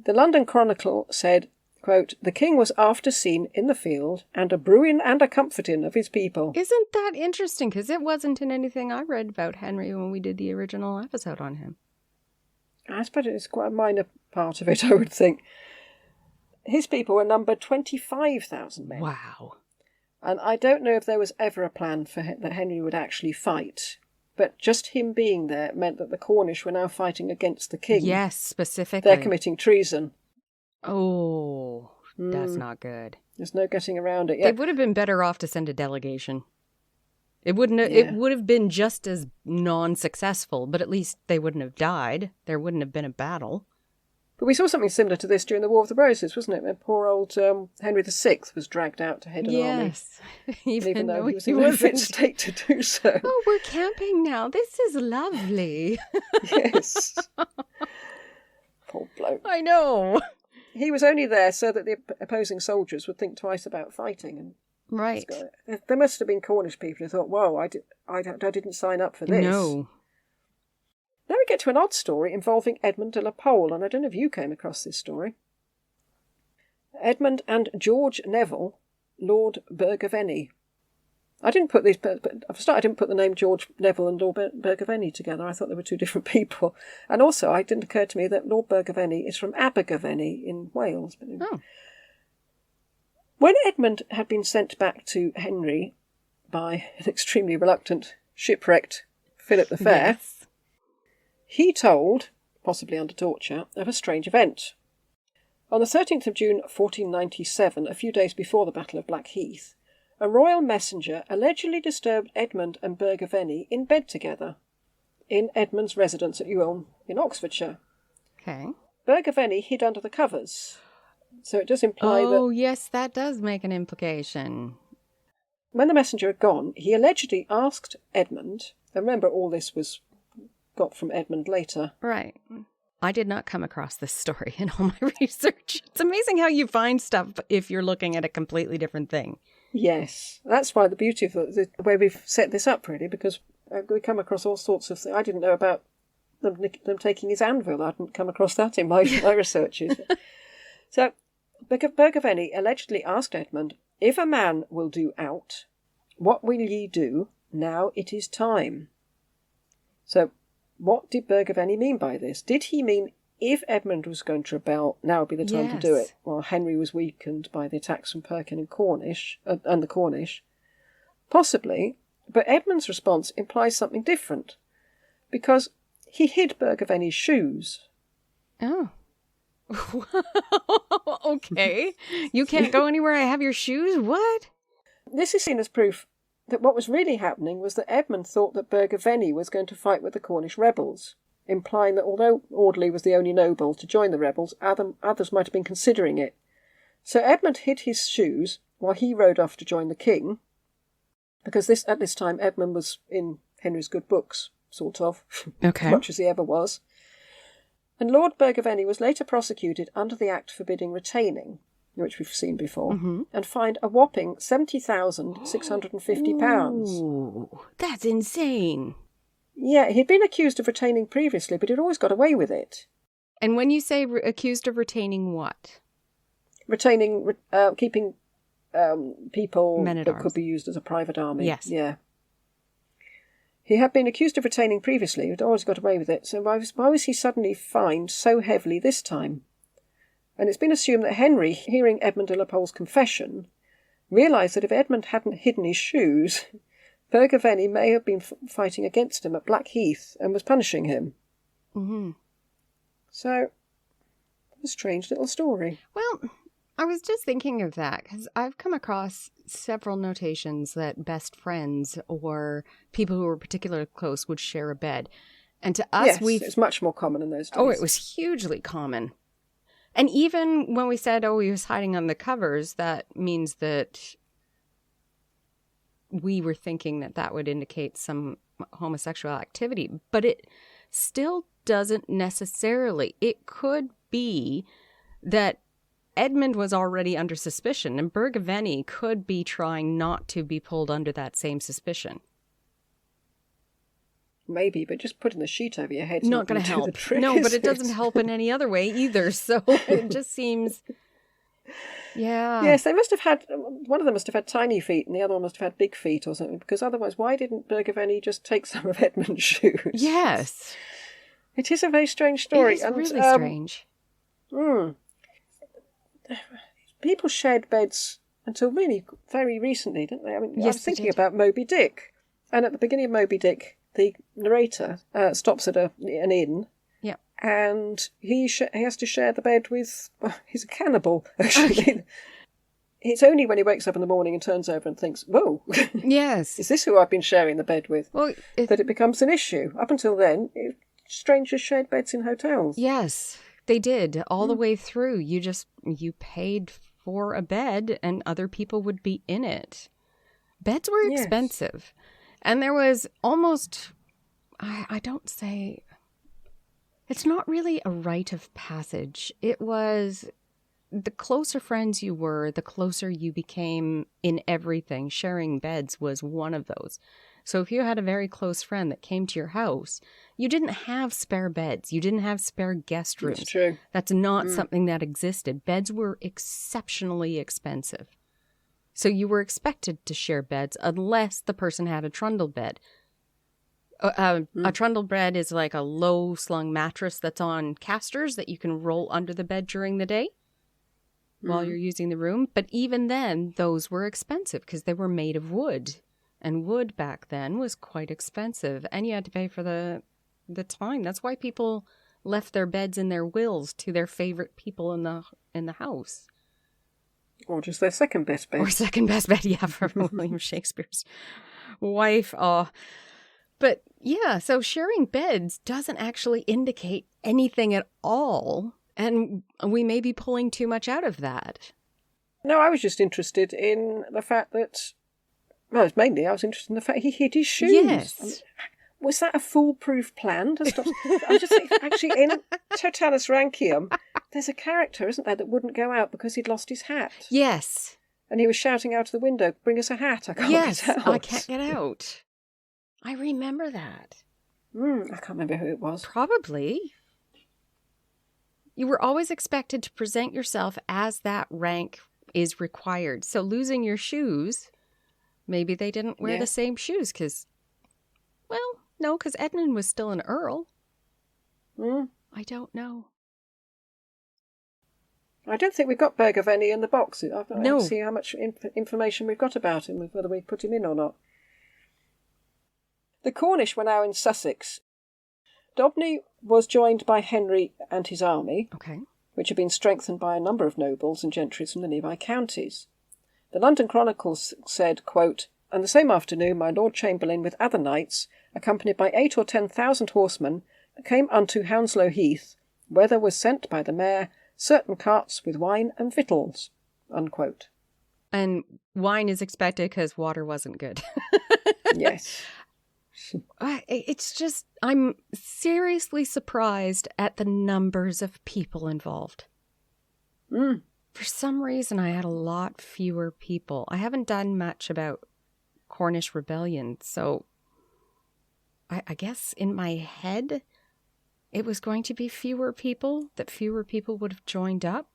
The London Chronicle said, quote, "The king was after seen in the field, and a brewing and a comforting of his people." Isn't that interesting? Because it wasn't in anything I read about Henry when we did the original episode on him. I suppose it's quite a minor part of it, I would think. His people were numbered 25,000 men. Wow. And I don't know if there was ever a plan for that Henry would actually fight. But just him being there meant that the Cornish were now fighting against the king. Yes, specifically. They're committing treason. Oh, that's not good. There's no getting around it. They would have been better off to send a delegation. It wouldn't. It would have been just as non-successful, but at least they wouldn't have died. There wouldn't have been a battle. But we saw something similar to this during the War of the Roses, wasn't it? When poor old Henry VI was dragged out to head an army. Yes, even though he was in no fit state to do so. Oh, we're camping now. This is lovely. Yes. Poor bloke. I know. He was only there so that the opposing soldiers would think twice about fighting. And right. There must have been Cornish people who thought, whoa, I didn't sign up for this. No. Now we get to an odd story involving Edmund de la Pole, and I don't know if you came across this story. Edmund and George Neville, Lord Bergavenny. I didn't put these, but I didn't put the name George Neville and Lord Bergavenny together. I thought they were two different people. And also, it didn't occur to me that Lord Bergavenny is from Abergavenny in Wales. Oh. When Edmund had been sent back to Henry by an extremely reluctant, shipwrecked Philip the Fair, Yes. He told, possibly under torture, of a strange event. On the 13th of June 1497, a few days before the Battle of Blackheath, a royal messenger allegedly disturbed Edmund and Bergavenny in bed together, in Edmund's residence at Ewelme in Oxfordshire. Okay. Bergavenny hid under the covers, so it does imply that... Oh, yes, that does make an implication. When the messenger had gone, he allegedly asked Edmund, and remember all this was got from Edmund later. Right. I did not come across this story in all my research. It's amazing how you find stuff if you're looking at a completely different thing. Yes, that's why the beauty of the way we've set this up, really, because we come across all sorts of things. I didn't know about them taking his anvil. I didn't come across that in my researches. So, Bergavenny allegedly asked Edmund, "If a man will do out, what will ye do? Now it is time." So, what did Bergavenny mean by this? Did he mean if Edmund was going to rebel, now would be the time to do it, while Henry was weakened by the attacks from Perkin and Cornish, and the Cornish? Possibly, but Edmund's response implies something different, because he hid Bergavenny's shoes. Oh. Okay. You can't go anywhere I have your shoes? What? This is seen as proof that what was really happening was that Edmund thought that Bergavenny was going to fight with the Cornish rebels, implying that although Audley was the only noble to join the rebels, others might have been considering it. So Edmund hid his shoes while he rode off to join the king, because at this time Edmund was in Henry's good books, sort of, Okay. as much as he ever was. And Lord Bergavenny was later prosecuted under the Act forbidding retaining, which we've seen before, and fined a whopping £70,650. Ooh, that's insane. Yeah, he'd been accused of retaining previously, but he'd always got away with it. And when you say accused of retaining what? Retaining, keeping people Men at that arms. could be used as a private army. Yes. Yeah. He had been accused of retaining previously, he'd always got away with it, so why was he suddenly fined so heavily this time? And it's been assumed that Henry, hearing Edmund de la Pole's confession, realised that if Edmund hadn't hidden his shoes, Bergaveni may have been fighting against him at Blackheath and was punishing him. Mm-hmm. So, a strange little story. Well, I was just thinking of that because I've come across several notations that best friends or people who were particularly close would share a bed. And to us, yes, it's much more common in those days. Oh, it was hugely common. And even when we said, he was hiding on the covers, that means that we were thinking that that would indicate some homosexual activity. But it still doesn't necessarily. It could be that Edmund was already under suspicion, and Bergaveni could be trying not to be pulled under that same suspicion. Maybe, but just putting the sheet over your head's not going to help. No, but it doesn't help in any other way either. So it just seems, yeah. Yes, they must have had, one of them must have had tiny feet and the other one must have had big feet or something, because otherwise why didn't Bergaveni just take some of Edmund's shoes? Yes. It is a very strange story. It is really strange. People shared beds until really very recently, didn't they? I mean, yes, I was thinking about Moby Dick, and at the beginning of Moby Dick, the narrator stops at an inn, yeah, and he has to share the bed with. Well, he's a cannibal, actually. It's only when he wakes up in the morning and turns over and thinks, "Whoa, yes, is this who I've been sharing the bed with?" Well, that it becomes an issue. Up until then, strangers shared beds in hotels. Yes, they did all the way through. You paid for a bed, and other people would be in it. Beds were expensive. And there was almost, I don't say, it's not really a rite of passage. It was the closer friends you were, the closer you became in everything. Sharing beds was one of those. So if you had a very close friend that came to your house, you didn't have spare beds. You didn't have spare guest rooms. That's true. That's not something that existed. Beds were exceptionally expensive. So you were expected to share beds unless the person had a trundle bed. A trundle bed is like a low-slung mattress that's on casters that you can roll under the bed during the day while you're using the room. But even then, those were expensive because they were made of wood. And wood back then was quite expensive. And you had to pay for the time. That's why people left their beds in their wills to their favorite people in the house. Or just their second best bed. Or second best bed, yeah, from William Shakespeare's wife. But yeah, so sharing beds doesn't actually indicate anything at all. And we may be pulling too much out of that. No, I was just interested in the fact that, well, mainly I was interested in the fact he hid his shoes. Yes. I mean, was that a foolproof plan to stop? I just think, actually, in Totalis Rankium, there's a character, isn't there, that wouldn't go out because he'd lost his hat. Yes. And he was shouting out of the window, "Bring us a hat, I can't get out." I can't get out. I remember that. I can't remember who it was. Probably. You were always expected to present yourself as that rank is required. So losing your shoes, maybe they didn't wear the same shoes because, well, no, because Edmund was still an earl. I don't know. I don't think we've got Bergaveni in the box. I No. don't see how much information we've got about him, whether we put him in or not. The Cornish were now in Sussex. Dobney was joined by Henry and his army, which had been strengthened by a number of nobles and gentry from the nearby counties. The London Chronicle said, quote, "And the same afternoon my Lord Chamberlain with other knights, accompanied by 8 or 10,000 horsemen, came unto Hounslow Heath, where there was sent by the mayor certain carts with wine and victuals." Unquote. And wine is expected because water wasn't good. Yes. It's just, I'm seriously surprised at the numbers of people involved. For some reason, I had a lot fewer people. I haven't done much about Cornish rebellion, so I guess in my head, it was going to be fewer people, that fewer people would have joined up.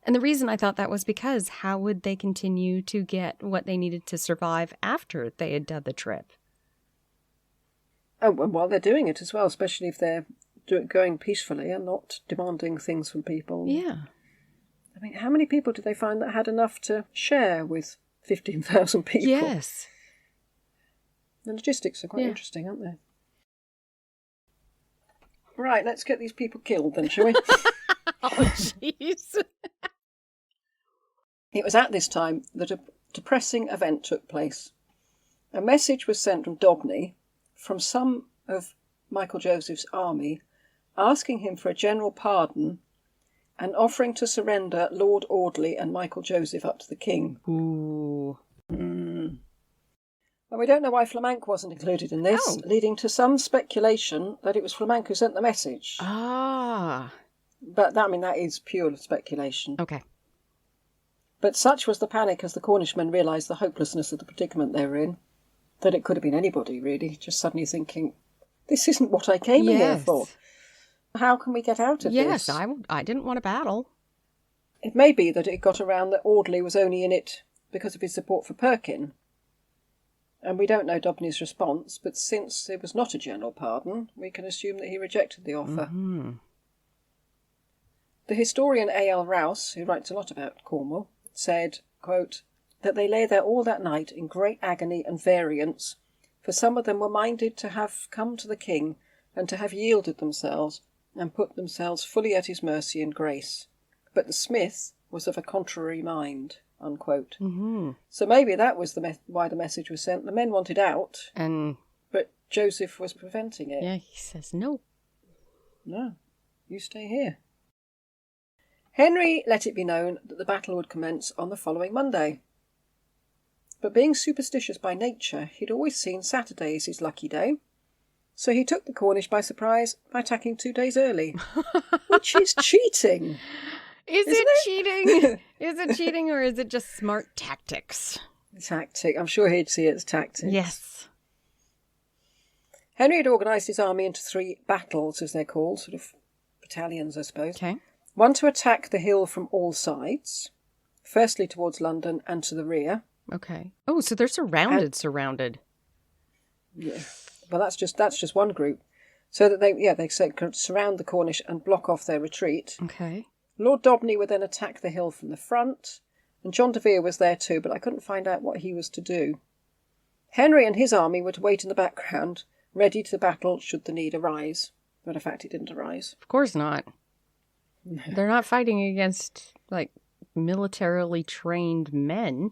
And the reason I thought that was because how would they continue to get what they needed to survive after they had done the trip? Oh, and while they're doing it as well, especially if they're going peacefully and not demanding things from people. Yeah. I mean, how many people did they find that had enough to share with 15,000 people? Yes. The logistics are quite interesting, aren't they? Right, let's get these people killed then, shall we? Oh, jeez. It was at this time that a depressing event took place. A message was sent from Dobney, from some of Michael Joseph's army, asking him for a general pardon and offering to surrender Lord Audley and Michael Joseph up to the king. Ooh. Well, we don't know why Flamank wasn't included in this, leading to some speculation that it was Flamank who sent the message. Ah. But that is pure speculation. Okay. But such was the panic as the Cornishmen realised the hopelessness of the predicament they were in, that it could have been anybody, really, just suddenly thinking, this isn't what I came here for. How can we get out of this? Yes, I didn't want to battle. It may be that it got around that Audley was only in it because of his support for Perkin. And we don't know Dobney's response, but since it was not a general pardon, we can assume that he rejected the offer. Mm-hmm. The historian A.L. Rouse, who writes a lot about Cornwall, said, quote, that they lay there all that night in great agony and variance, for some of them were minded to have come to the king and to have yielded themselves and put themselves fully at his mercy and grace. But the smith was of a contrary mind, unquote. Mm-hmm. So maybe that was why the message was sent. The men wanted out, but Joseph was preventing it. Yeah, he says no. No, you stay here. Henry let it be known that the battle would commence on the following Monday. But being superstitious by nature, he'd always seen Saturday as his lucky day. So he took the Cornish by surprise by attacking 2 days early, which is cheating. Is it cheating? Is it cheating or is it just smart tactics? Tactic. I'm sure he'd see it as tactics. Yes. Henry had organised his army into 3 battles, as they're called, sort of battalions, I suppose. Okay. One to attack the hill from all sides, firstly towards London and to the rear. Okay. Oh, so they're surrounded. Yeah. Well, that's just one group. So that they said could surround the Cornish and block off their retreat. Okay. Lord Dobney would then attack the hill from the front, and John de Vere was there too, but I couldn't find out what he was to do. Henry and his army were to wait in the background, ready to battle should the need arise. But in fact, it didn't arise. Of course not. They're not fighting against, militarily trained men.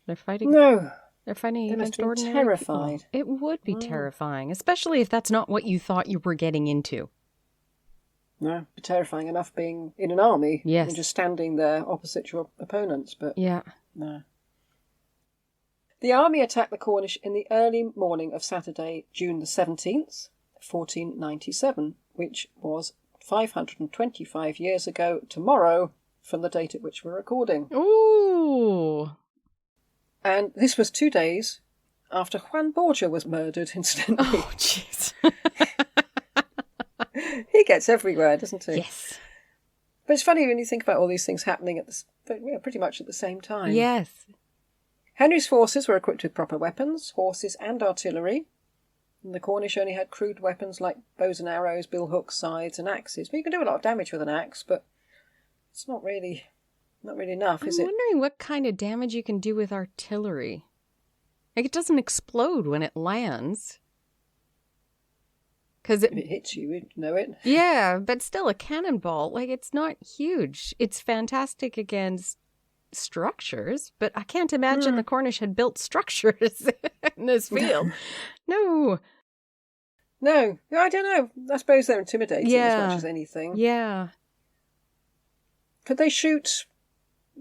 They're fighting... No. They're fighting They against must be ordinary terrified. people. It would be terrifying, especially if that's not what you thought you were getting into. No, be terrifying enough being in an army Yes. and just standing there opposite your opponents, but Yeah. no. The army attacked the Cornish in the early morning of Saturday, June the 17th, 1497, which was 525 years ago tomorrow from the date at which we're recording. Ooh. And this was 2 days after Juan Borgia was murdered, incidentally. Oh, jeez. He gets everywhere, doesn't he? Yes. But it's funny when you think about all these things happening pretty much at the same time. Yes. Henry's forces were equipped with proper weapons, horses and artillery. And the Cornish only had crude weapons like bows and arrows, billhooks, scythes and axes. But you can do a lot of damage with an axe, but it's not really enough, is it? I'm wondering what kind of damage you can do with artillery. It doesn't explode when it lands. If it hits you, you'd know it. Yeah, but still a cannonball, it's not huge. It's fantastic against structures, but I can't imagine the Cornish had built structures in this field. No. No, I don't know. I suppose they're intimidating as much as anything. Yeah. Could they shoot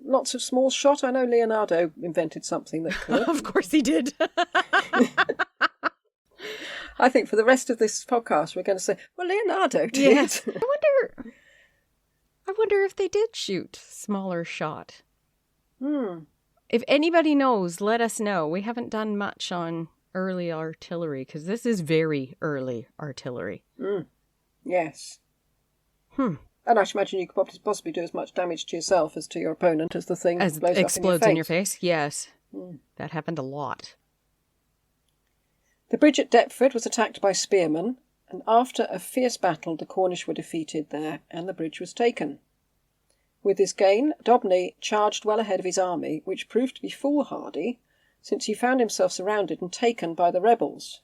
lots of small shot? I know Leonardo invented something that could. Of course he did. I think for the rest of this podcast, we're going to say, well, Leonardo did. Yes. I wonder if they did shoot smaller shot. If anybody knows, let us know. We haven't done much on early artillery because this is very early artillery. Yes. And I should imagine you could possibly do as much damage to yourself as to your opponent as the thing As blows explodes up in your face. Yes. That happened a lot. The bridge at Deptford was attacked by spearmen, and after a fierce battle the Cornish were defeated there and the bridge was taken. With this gain, Dobney charged well ahead of his army, which proved to be foolhardy, since he found himself surrounded and taken by the rebels.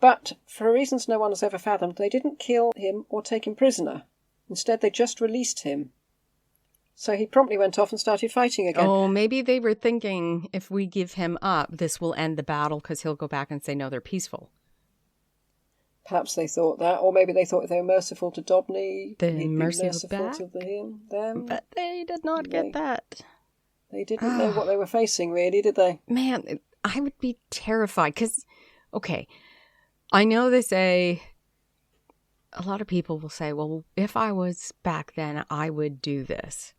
But, for reasons no one has ever fathomed, they didn't kill him or take him prisoner. Instead, they just released him. So he promptly went off and started fighting again. Oh, maybe they were thinking if we give him up, this will end the battle because he'll go back and say, no, they're peaceful. Perhaps they thought that, or maybe they thought if they were merciful to Dobney, The he'd be merciful back? to them. But they did not get that. They didn't know what they were facing, really, did they? Man, I would be terrified because, okay, I know they say, a lot of people will say, well, if I was back then, I would do this.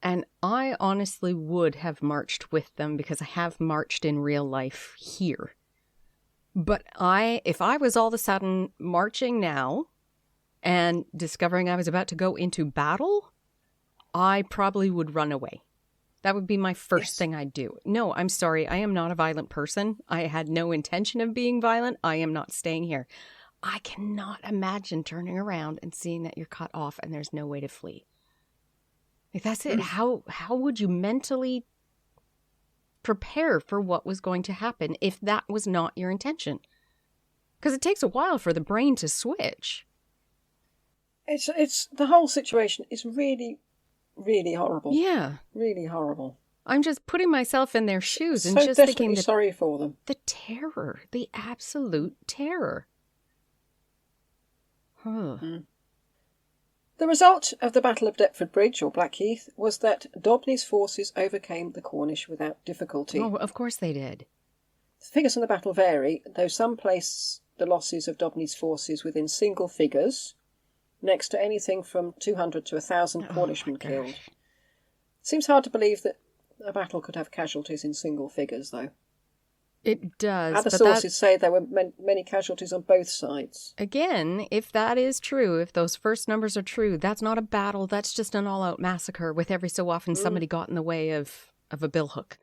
And I honestly would have marched with them because I have marched in real life here. But if I was all of a sudden marching now and discovering I was about to go into battle, I probably would run away. That would be my first thing I'd do. No, I'm sorry. I am not a violent person. I had no intention of being violent. I am not staying here. I cannot imagine turning around and seeing that you're cut off and there's no way to flee. Like, that's it. How would you mentally prepare for what was going to happen if that was not your intention? Because it takes a while for the brain to switch. It's the whole situation is really, really horrible. Yeah. Really horrible. I'm just putting myself in their shoes and so just desperately thinking sorry for them. The terror, the absolute terror. The result of the Battle of Deptford Bridge, or Blackheath, was that Dobney's forces overcame the Cornish without difficulty. Oh, of course they did. The figures in the battle vary, though some place the losses of Dobney's forces within single figures, next to anything from 200 to 1,000 Cornishmen killed. Seems hard to believe that a battle could have casualties in single figures, though. It does. Other sources say there were many casualties on both sides. Again, if that is true, if those first numbers are true, that's not a battle. That's just an all-out massacre with every so often somebody got in the way of a billhook.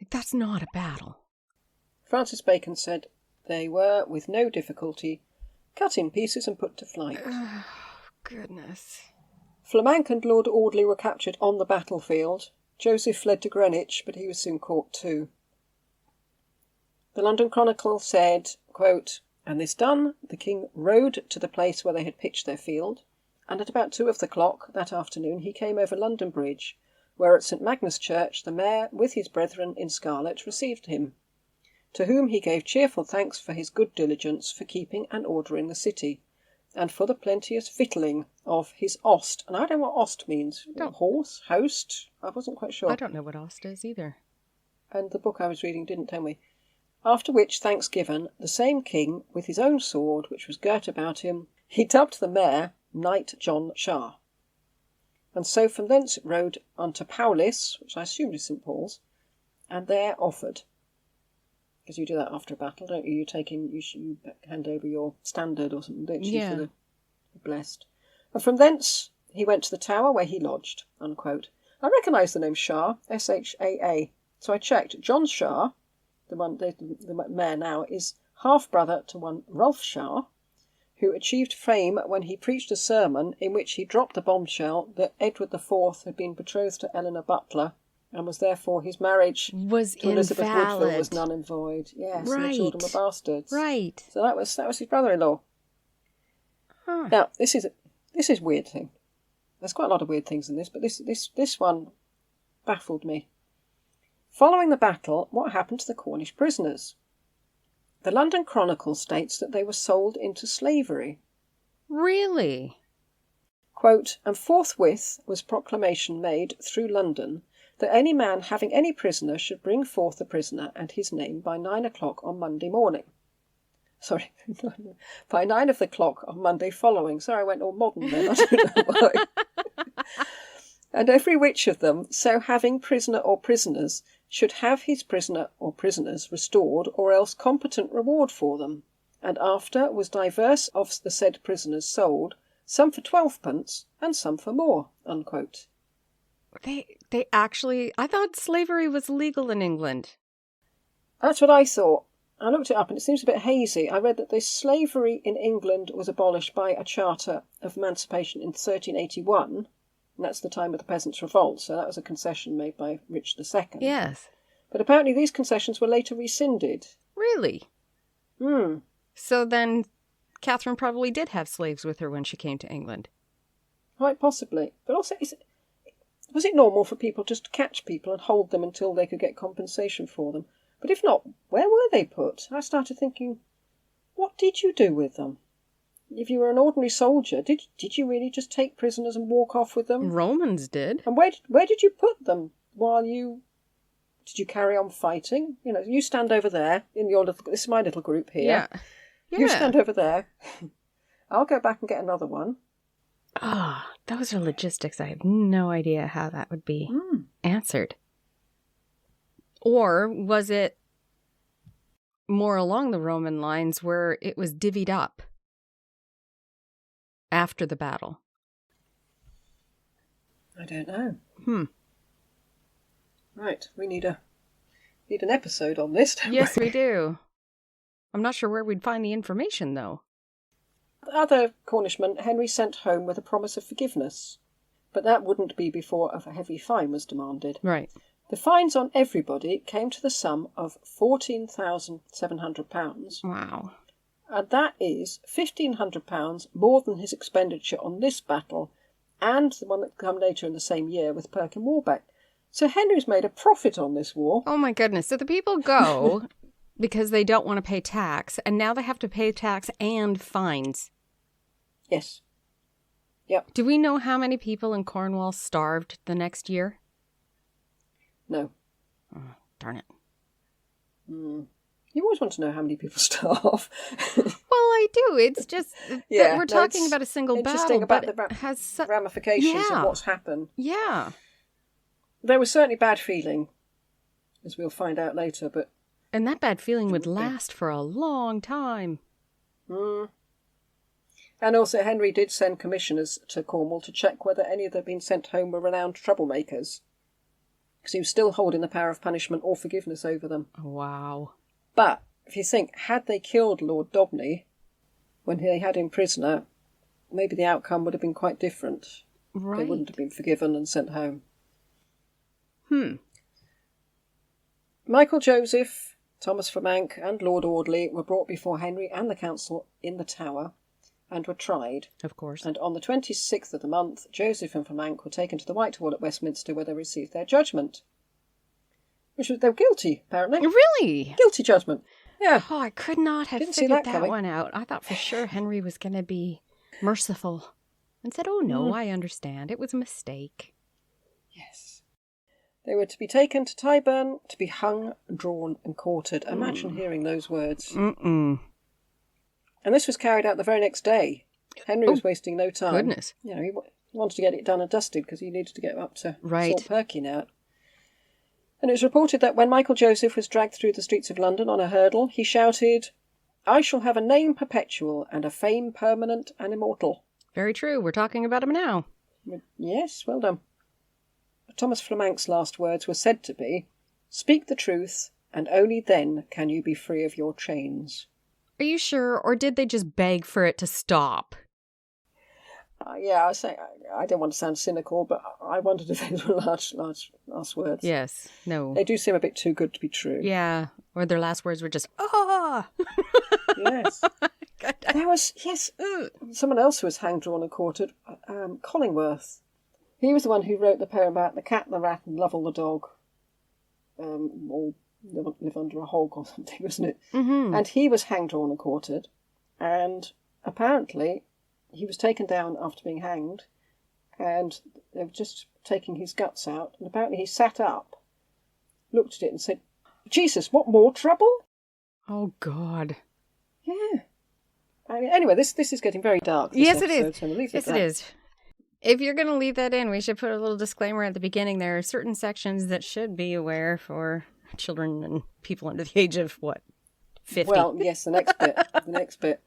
That's not a battle. Francis Bacon said they were, with no difficulty, cut in pieces and put to flight. Oh, goodness. Flamank and Lord Audley were captured on the battlefield. Joseph fled to Greenwich, but he was soon caught too. The London Chronicle said, quote, "And this done, the king rode to the place where they had pitched their field, and at about 2 o'clock that afternoon he came over London Bridge, where at St. Magnus Church the mayor, with his brethren in scarlet, received him, to whom he gave cheerful thanks for his good diligence for keeping and ordering the city, and for the plenteous victualling of his ost." And I don't know what ost means. Horse? Host? I wasn't quite sure. I don't know what ost is either. And the book I was reading didn't tell me. After which, thanks given, the same king, with his own sword, which was girt about him, he dubbed the mayor Knight John Shah. And so from thence rode unto Powlis, which I assumed is St. Paul's, and there offered. Because you do that after a battle, don't you? You hand over your standard or something, don't you, for the blessed. And from thence he went to the tower where he lodged, unquote. I recognise the name Shah, S-H-A-A. So I checked. John Shah, the mayor now, is half-brother to one Rolf Shah, who achieved fame when he preached a sermon in which he dropped the bombshell that Edward IV had been betrothed to Eleanor Butler, and was therefore his marriage was to Elizabeth invalid. Woodville was null and void. Yes, right. And the children were bastards. Right. So that was his brother-in-law. Huh. Now this is a weird thing. There's quite a lot of weird things in this, but this one baffled me. Following the battle, what happened to the Cornish prisoners? The London Chronicle states that they were sold into slavery. Really? Quote, "And forthwith was proclamation made through London that any man having any prisoner should bring forth the prisoner and his name by 9 o'clock on Monday morning." Sorry, by 9 of the clock on Monday following. Sorry, I went all modern then, I don't know why. "And every which of them, so having prisoner or prisoners, should have his prisoner or prisoners restored, or else competent reward for them. And after was divers of the said prisoners sold, some for 12d, and some for more," unquote. They actually, I thought slavery was legal in England. That's what I thought. I looked it up and it seems a bit hazy. I read that the slavery in England was abolished by a charter of emancipation in 1381, And that's the time of the Peasants' Revolt, so that was a concession made by Richard II. Yes. But apparently these concessions were later rescinded. Really? Hmm. So then Catherine probably did have slaves with her when she came to England. Quite possibly. But also, was it normal for people just to catch people and hold them until they could get compensation for them? But if not, where were they put? I started thinking, what did you do with them? If you were an ordinary soldier, did you really just take prisoners and walk off with them? Romans did. And where did you put them while you... Did you carry on fighting? You know, you stand over there in your little... This is my little group here. Yeah. You stand over there. I'll go back and get another one. Ah, those are logistics. I have no idea how that would be answered. Or was it more along the Roman lines where it was divvied up after the battle? I don't know. Right, we need an episode on this, don't Yes, we do. I'm not sure where we'd find the information, though. The other Cornishman Henry sent home with a promise of forgiveness, but that wouldn't be before a heavy fine was demanded. Right. The fines on everybody came to the sum of £14,700. Wow. And that is £1,500 more than his expenditure on this battle and the one that came later in the same year with Perkin Warbeck. So Henry's made a profit on this war. Oh my goodness. So the people go because they don't want to pay tax, and now they have to pay tax and fines. Yes. Yep. Do we know how many people in Cornwall starved the next year? No. Oh, darn it. You always want to know how many people starve. Well, I do. It's just that we're talking about a single interesting battle, about but the it has ramifications of what's happened. Yeah. There was certainly bad feeling, as we'll find out later, but... And that bad feeling would last for a long time. And also Henry did send commissioners to Cornwall to check whether any that had been sent home were renowned troublemakers, because he was still holding the power of punishment or forgiveness over them. Wow. But if you think, had they killed Lord Dobney when they had him prisoner, maybe the outcome would have been quite different. Right. They wouldn't have been forgiven and sent home. Michael Joseph, Thomas Flamank and Lord Audley were brought before Henry and the council in the Tower and were tried. Of course. And on the 26th of the month, Joseph and Flamank were taken to the Whitehall at Westminster, where they received their judgment. They were guilty, apparently. Really? Guilty judgment. Yeah. Oh, I could not have Didn't see figured that that coming. one out. I thought for sure Henry was going to be merciful and said, oh no, I understand. It was a mistake. Yes. They were to be taken to Tyburn to be hung, drawn and quartered. Imagine hearing those words. Mm-mm. And this was carried out the very next day. Henry was wasting no time. Goodness. You know, he wanted to get it done and dusted because he needed to get up to Salt Perky now. And it was reported that when Michael Joseph was dragged through the streets of London on a hurdle, he shouted, "I shall have a name perpetual and a fame permanent and immortal." Very true. We're talking about him now. Yes, well done. Thomas Flamank's last words were said to be, "Speak the truth, and only then can you be free of your chains." Are you sure, or did they just beg for it to stop? Yeah, I don't want to sound cynical, but I wondered if those were last words. Yes. No. They do seem a bit too good to be true. Yeah. Or their last words were just, ah! Yes. There was, someone else who was hanged, drawn and quartered, Collingworth. He was the one who wrote the poem about the cat, the rat and Lovell the dog. All live under a hog or something, wasn't it? Mm-hmm. And he was hanged, drawn and quartered. And apparently he was taken down after being hanged, and they were just taking his guts out. And apparently he sat up, looked at it and said, "Jesus, what more trouble?" Oh, God. Yeah. I mean, anyway, this is getting very dark. Yes, episode, it is. So we'll leave Yes, it it is. If you're going to leave that in, we should put a little disclaimer at the beginning. There are certain sections that should be aware for children and people under the age of, 50? Well, yes, the next bit. The next bit.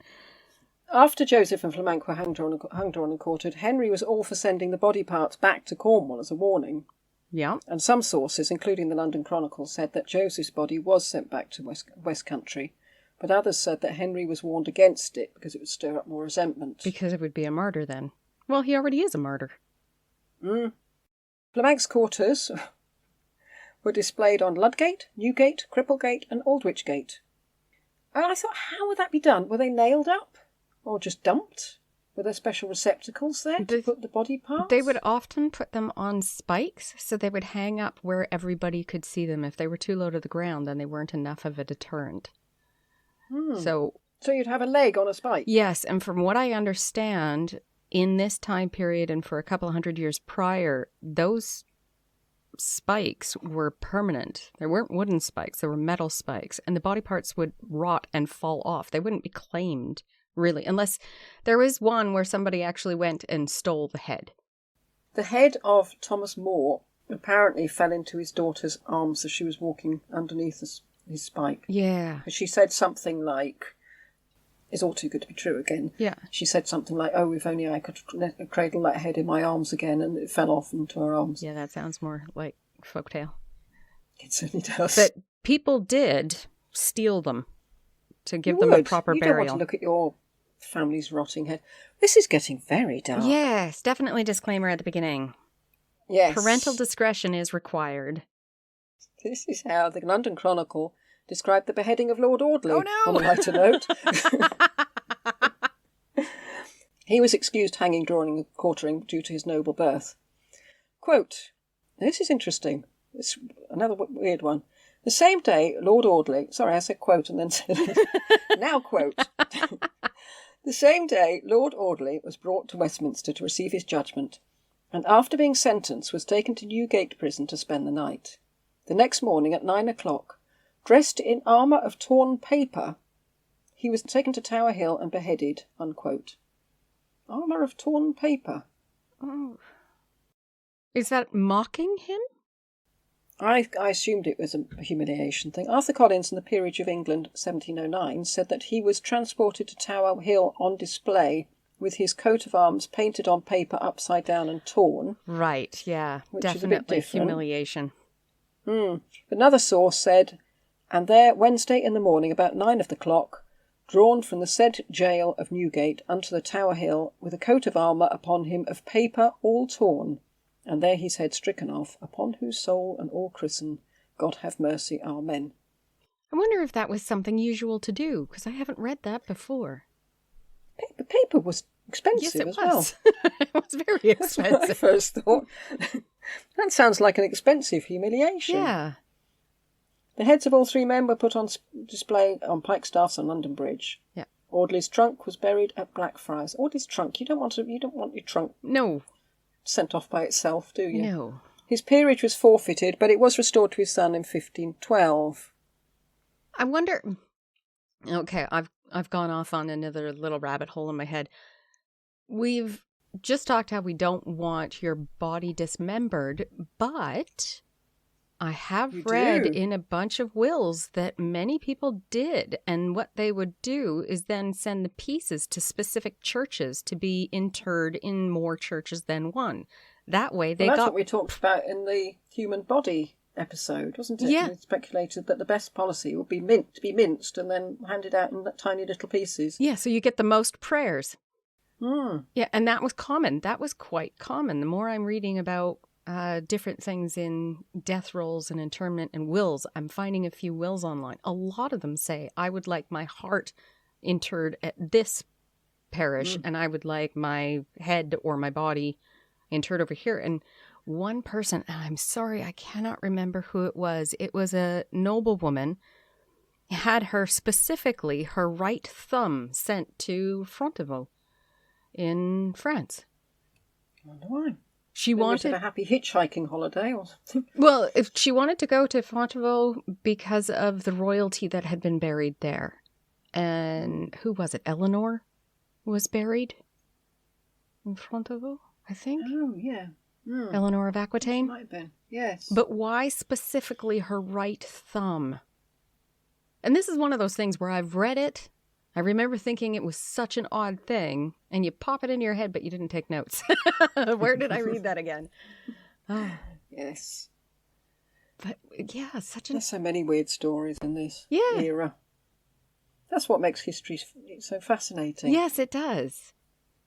After Joseph and Flamank were hung, drawn and quartered, Henry was all for sending the body parts back to Cornwall as a warning. Yeah. And some sources, including the London Chronicle, said that Joseph's body was sent back to West Country, but others said that Henry was warned against it because it would stir up more resentment. Because it would be a martyr then. Well, he already is a martyr. Flamank's quarters were displayed on Ludgate, Newgate, Cripplegate and Aldwych Gate. And I thought, how would that be done? Were they nailed up? Or just dumped? Were there special receptacles there to put the body parts? They would often put them on spikes, so they would hang up where everybody could see them. If they were too low to the ground, then they weren't enough of a deterrent. So you'd have a leg on a spike? Yes, and from what I understand, in this time period and for a couple 100 years prior, those spikes were permanent. They weren't wooden spikes, they were metal spikes, and the body parts would rot and fall off. They wouldn't be claimed, really, unless there was one where somebody actually went and stole the head. The head of Thomas More apparently fell into his daughter's arms as she was walking underneath his spike. Yeah. She said something like, it's all too good to be true again. Yeah. She said something like, oh, if only I could cradle that head in my arms again, and it fell off into her arms. Yeah, that sounds more like folktale. It certainly does. But people did steal them to give them a proper burial. You don't want to look at your family's rotting head. This is getting very dark. Yes, definitely disclaimer at the beginning. Yes. Parental discretion is required. This is how the London Chronicle described the beheading of Lord Audley. Oh, no! On a lighter note. He was excused hanging, drawing and quartering due to his noble birth. Quote, this is interesting. It's another weird one. The same day, Lord Audley... Sorry, I said quote and then said... now quote. The same day, Lord Audley was brought to Westminster to receive his judgment, and after being sentenced was taken to Newgate Prison to spend the night. The next morning at 9 o'clock, dressed in armour of torn paper, he was taken to Tower Hill and beheaded, unquote. Armour of torn paper? Oh. Is that mocking him? I assumed it was a humiliation thing. Arthur Collins in the Peerage of England, 1709, said that he was transported to Tower Hill on display with his coat of arms painted on paper upside down and torn. Right, yeah. Which is a bit definitely different. Humiliation. Another source said, and there Wednesday in the morning about 9 of the clock, drawn from the said jail of Newgate unto the Tower Hill, with a coat of armour upon him of paper all torn, and there his head stricken off, upon whose soul and all christen, God have mercy, amen. I wonder if that was something usual to do, because I haven't read that before. Paper was expensive Yes, it as was. well. It was very That's what I expensive. first thought. That sounds like an expensive humiliation. Yeah. The heads of all three men were put on display on pikestaffs on London Bridge. Yeah. Audley's trunk was buried at Blackfriars. Audley's trunk. You don't want your trunk No. sent off by itself, do you? No. His peerage was forfeited, but it was restored to his son in 1512. I wonder... Okay, I've gone off on another little rabbit hole in my head. We've just talked how we don't want your body dismembered, but I have read in a bunch of wills that many people did, and what they would do is then send the pieces to specific churches to be interred in more churches than one. That way That's what we talked about in the human body episode, wasn't it? Yeah. We speculated that the best policy would be to be minced and then handed out in tiny little pieces. Yeah, so you get the most prayers. Mm. Yeah, and that was common. That was quite common. The more I'm reading about different things in death rolls and interment and wills, I'm finding a few wills online. A lot of them say, I would like my heart interred at this parish, and I would like my head or my body interred over here. And one person, and I'm sorry, I cannot remember who it was a noblewoman, had specifically her right thumb sent to Fontevraud in France. I wonder why. She wanted a happy hitchhiking holiday or something. Well, if she wanted to go to Fontevraud because of the royalty that had been buried there. And who was it? Eleanor was buried in Fontevraud, I think. Oh, yeah. Mm. Eleanor of She Aquitaine. might have been, yes. But why specifically her right thumb? And this is one of those things where I've read it. I remember thinking it was such an odd thing, and you pop it in your head, but you didn't take notes. Where did I read that again? Oh. Yes. But yeah, There's so many weird stories in this Yeah. era. That's what makes history so fascinating. Yes, it does.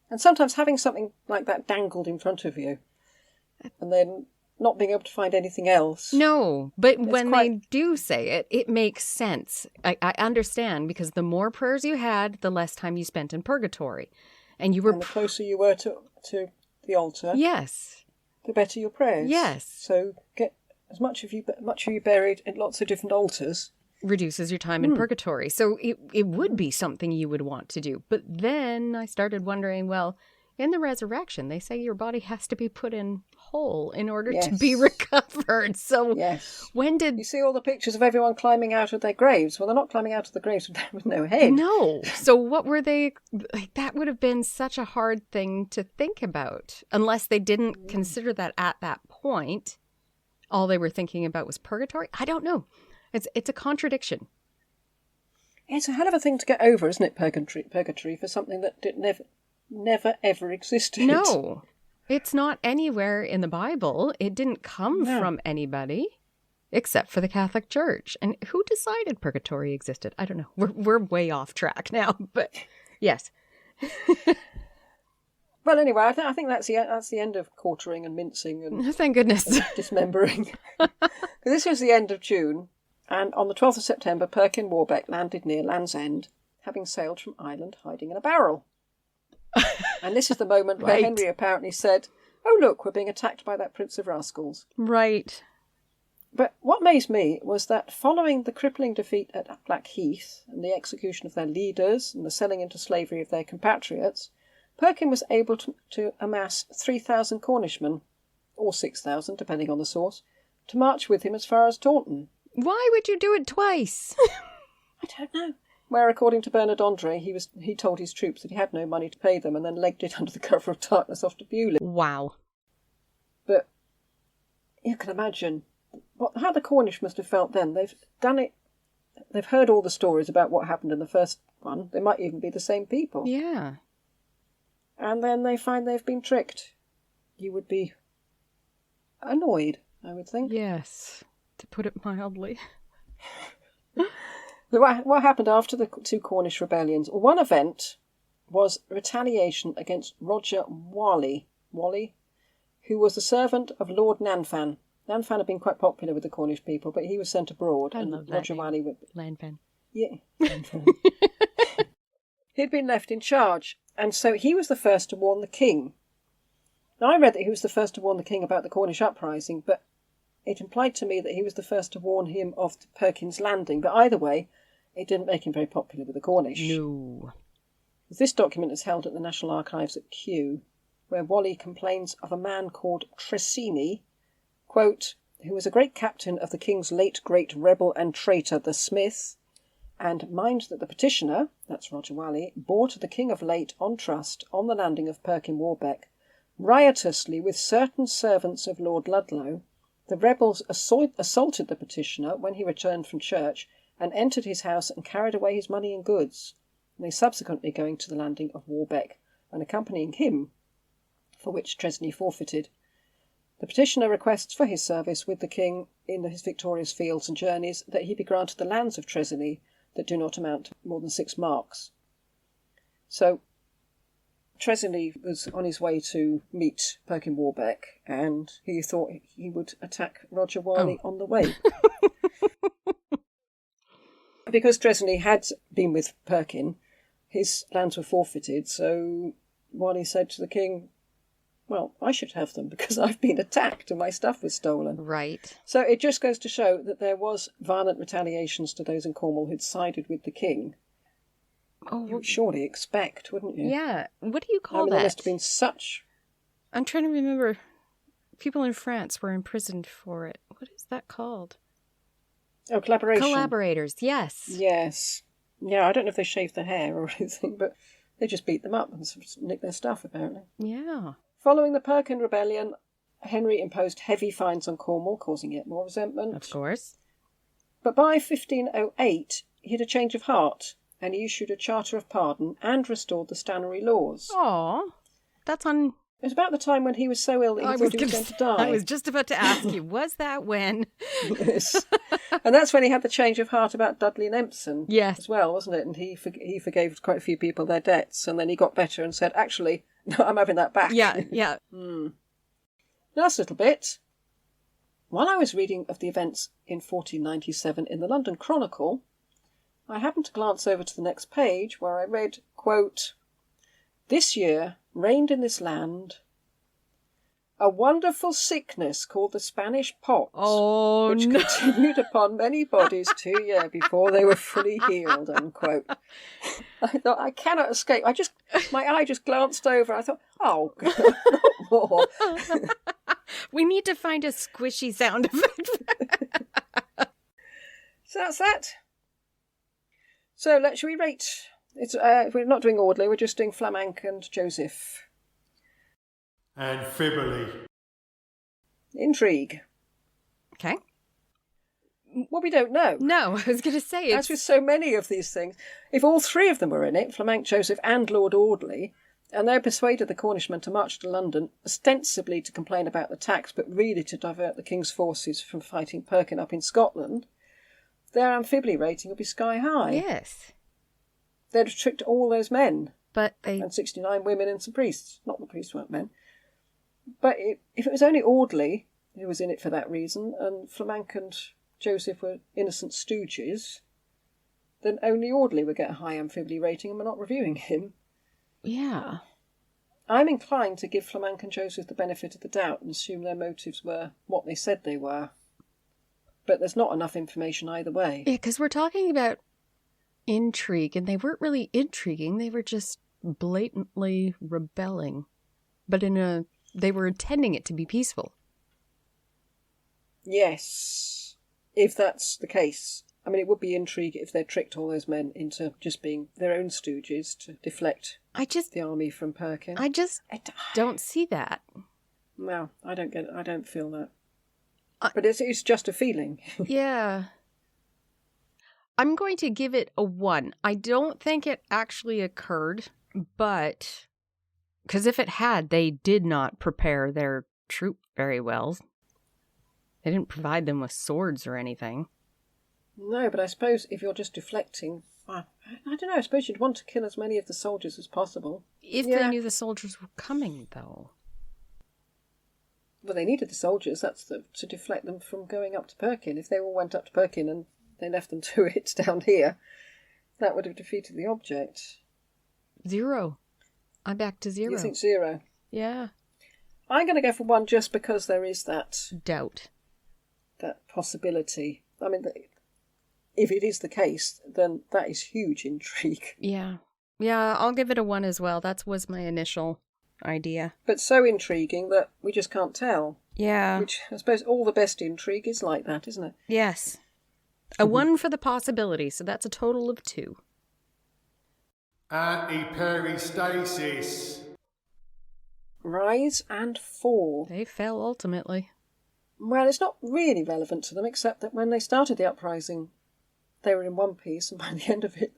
And sometimes having something like that dangled in front of you and then not being able to find anything else. No, but when they do say it, it makes sense. I understand, because the more prayers you had, the less time you spent in purgatory. And you were... And the closer you were to the altar, yes, the better your prayers. Yes. So get as much of you buried in lots of different altars. Reduces your time in purgatory. So it would be something you would want to do. But then I started wondering, well, in the resurrection, they say your body has to be put in whole in order to be recovered. So when did... You see all the pictures of everyone climbing out of their graves. Well, they're not climbing out of the graves with no head. No. So what were they... Like, that would have been such a hard thing to think about. Unless they didn't consider that at that point. All they were thinking about was purgatory. I don't know. It's a contradiction. It's a hell of a thing to get over, isn't it, purgatory for something that never ever existed. No, it's not anywhere in the Bible. It didn't come from anybody except for the Catholic Church. And who decided purgatory existed? I don't know. We're way off track now, but yes. Well, anyway, I think that's the end of quartering and mincing and thank goodness and dismembering. This was the end of June, and on the 12th of September, Perkin Warbeck landed near Land's End, having sailed from Ireland hiding in a barrel. And this is the moment where Henry apparently said, "Oh, look, we're being attacked by that Prince of Rascals." Right. But what amazed me was that following the crippling defeat at Blackheath and the execution of their leaders and the selling into slavery of their compatriots, Perkin was able to amass 3,000 Cornishmen, or 6,000, depending on the source, to march with him as far as Taunton. Why would you do it twice? I don't know. Where, according to Bernard Andre, he told his troops that he had no money to pay them and then legged it under the cover of darkness off to Bewley. Wow. But you can imagine how the Cornish must have felt then. They've done it. They've heard all the stories about what happened in the first one. They might even be the same people. Yeah. And then they find they've been tricked. You would be annoyed, I would think. Yes, to put it mildly. What happened after the two Cornish rebellions? One event was retaliation against Roger Whalley, who was the servant of Lord Nanfan. Nanfan had been quite popular with the Cornish people, but he was sent abroad. I love that Roger name. Whalley would... Lanfan. Yeah. He'd been left in charge, and so he was the first to warn the king. Now, I read that he was the first to warn the king about the Cornish uprising, but it implied to me that he was the first to warn him of Perkin's landing. But either way, it didn't make him very popular with the Cornish. No. This document is held at the National Archives at Kew, where Whalley complains of a man called Tressini, quote, who was a great captain of the king's late great rebel and traitor, the Smith, and mind that the petitioner, that's Roger Whalley, bore to the king of late on trust on the landing of Perkin Warbeck, riotously with certain servants of Lord Ludlow. The rebels assaulted the petitioner when he returned from church and entered his house and carried away his money and goods, and they subsequently going to the landing of Warbeck and accompanying him, for which Tresney forfeited. The petitioner requests for his service with the king in his victorious fields and journeys that he be granted the lands of Tresney that do not amount to more than 6 marks. So Tresney was on his way to meet Perkin Warbeck, and he thought he would attack Roger Whalley on the way. Because Tresney had been with Perkin, his lands were forfeited, so Whalley said to the king, well, I should have them because I've been attacked and my stuff was stolen. Right. So it just goes to show that there was violent retaliations to those in Cornwall who'd sided with the king. Oh, you would surely expect, wouldn't you? Yeah. What do you call that? There must have been such... I'm trying to remember. People in France were imprisoned for it. What is that called? Oh, collaboration. Collaborators, yes. Yes. Yeah, I don't know if they shaved their hair or anything, but they just beat them up and nicked their stuff, apparently. Yeah. Following the Perkin Rebellion, Henry imposed heavy fines on Cornwall, causing yet more resentment. Of course. But by 1508, he had a change of heart, and he issued a charter of pardon and restored the Stannery laws. Aw, that's on... It was about the time when he was so ill that he thought he was going to die. I was just about to ask you, was that when? Yes. And that's when he had the change of heart about Dudley and Empson as well, wasn't it? And he forgave quite a few people their debts, and then he got better and said, actually, no, I'm having that back. Yeah, yeah. Last little bit. While I was reading of the events in 1497 in the London Chronicle, I happened to glance over to the next page where I read, quote, "This year reigned in this land a wonderful sickness called the Spanish pox, which continued upon many bodies 2 years before they were fully healed," unquote. I thought, I cannot escape. My eye just glanced over. I thought, oh, God, not more. We need to find a squishy sound effect. So that's that. So shall we rate? We're not doing orderly. We're just doing Flamank and Joseph. And Fibbly. Intrigue. Okay. Well, we don't know. No, I was going to say As with so many of these things, if all three of them were in it, Flamank, Joseph and Lord Audley, and they persuaded the Cornishmen to march to London, ostensibly to complain about the tax, but really to divert the king's forces from fighting Perkin up in Scotland, their Amphibly rating would be sky high. Yes. They'd have tricked all those men. But they... And 69 women and some priests. Not the priests weren't men. But if it was only Audley who was in it for that reason, and Flamank and Joseph were innocent stooges, then only Audley would get a high Amphibly rating, and we're not reviewing him. Yeah. I'm inclined to give Flamank and Joseph the benefit of the doubt and assume their motives were what they said they were. But there's not enough information either way. Yeah, because we're talking about intrigue, and they weren't really intriguing. They were just blatantly rebelling. But they were intending it to be peaceful. Yes, if that's the case. I mean, it would be intrigue if they'd tricked all those men into just being their own stooges to deflect the army from Perkin. I don't see that. No, I don't get it. I don't feel that. But it's just a feeling. Yeah. I'm going to give it a 1. I don't think it actually occurred, but... Because if it had, they did not prepare their troop very well. They didn't provide them with swords or anything. No, but I suppose if you're just deflecting... I don't know, I suppose you'd want to kill as many of the soldiers as possible. If they knew the soldiers were coming, though. Well, they needed the soldiers, to deflect them from going up to Perkin. If they all went up to Perkin and they left them to it down here, that would have defeated the object. 0. I'm back to 0. You think 0? Yeah. I'm going to go for 1 just because there is that... doubt. That possibility. I mean, if it is the case, then that is huge intrigue. Yeah. Yeah, I'll give it a 1 as well. That was my initial idea. But so intriguing that we just can't tell. Yeah. Which, I suppose, all the best intrigue is like that, isn't it? Yes. A 1 for the possibility, so that's a total of 2. Anti-peristasis. Rise and fall. They fell ultimately. Well, it's not really relevant to them, except that when they started the uprising, they were in one piece, and by the end of it,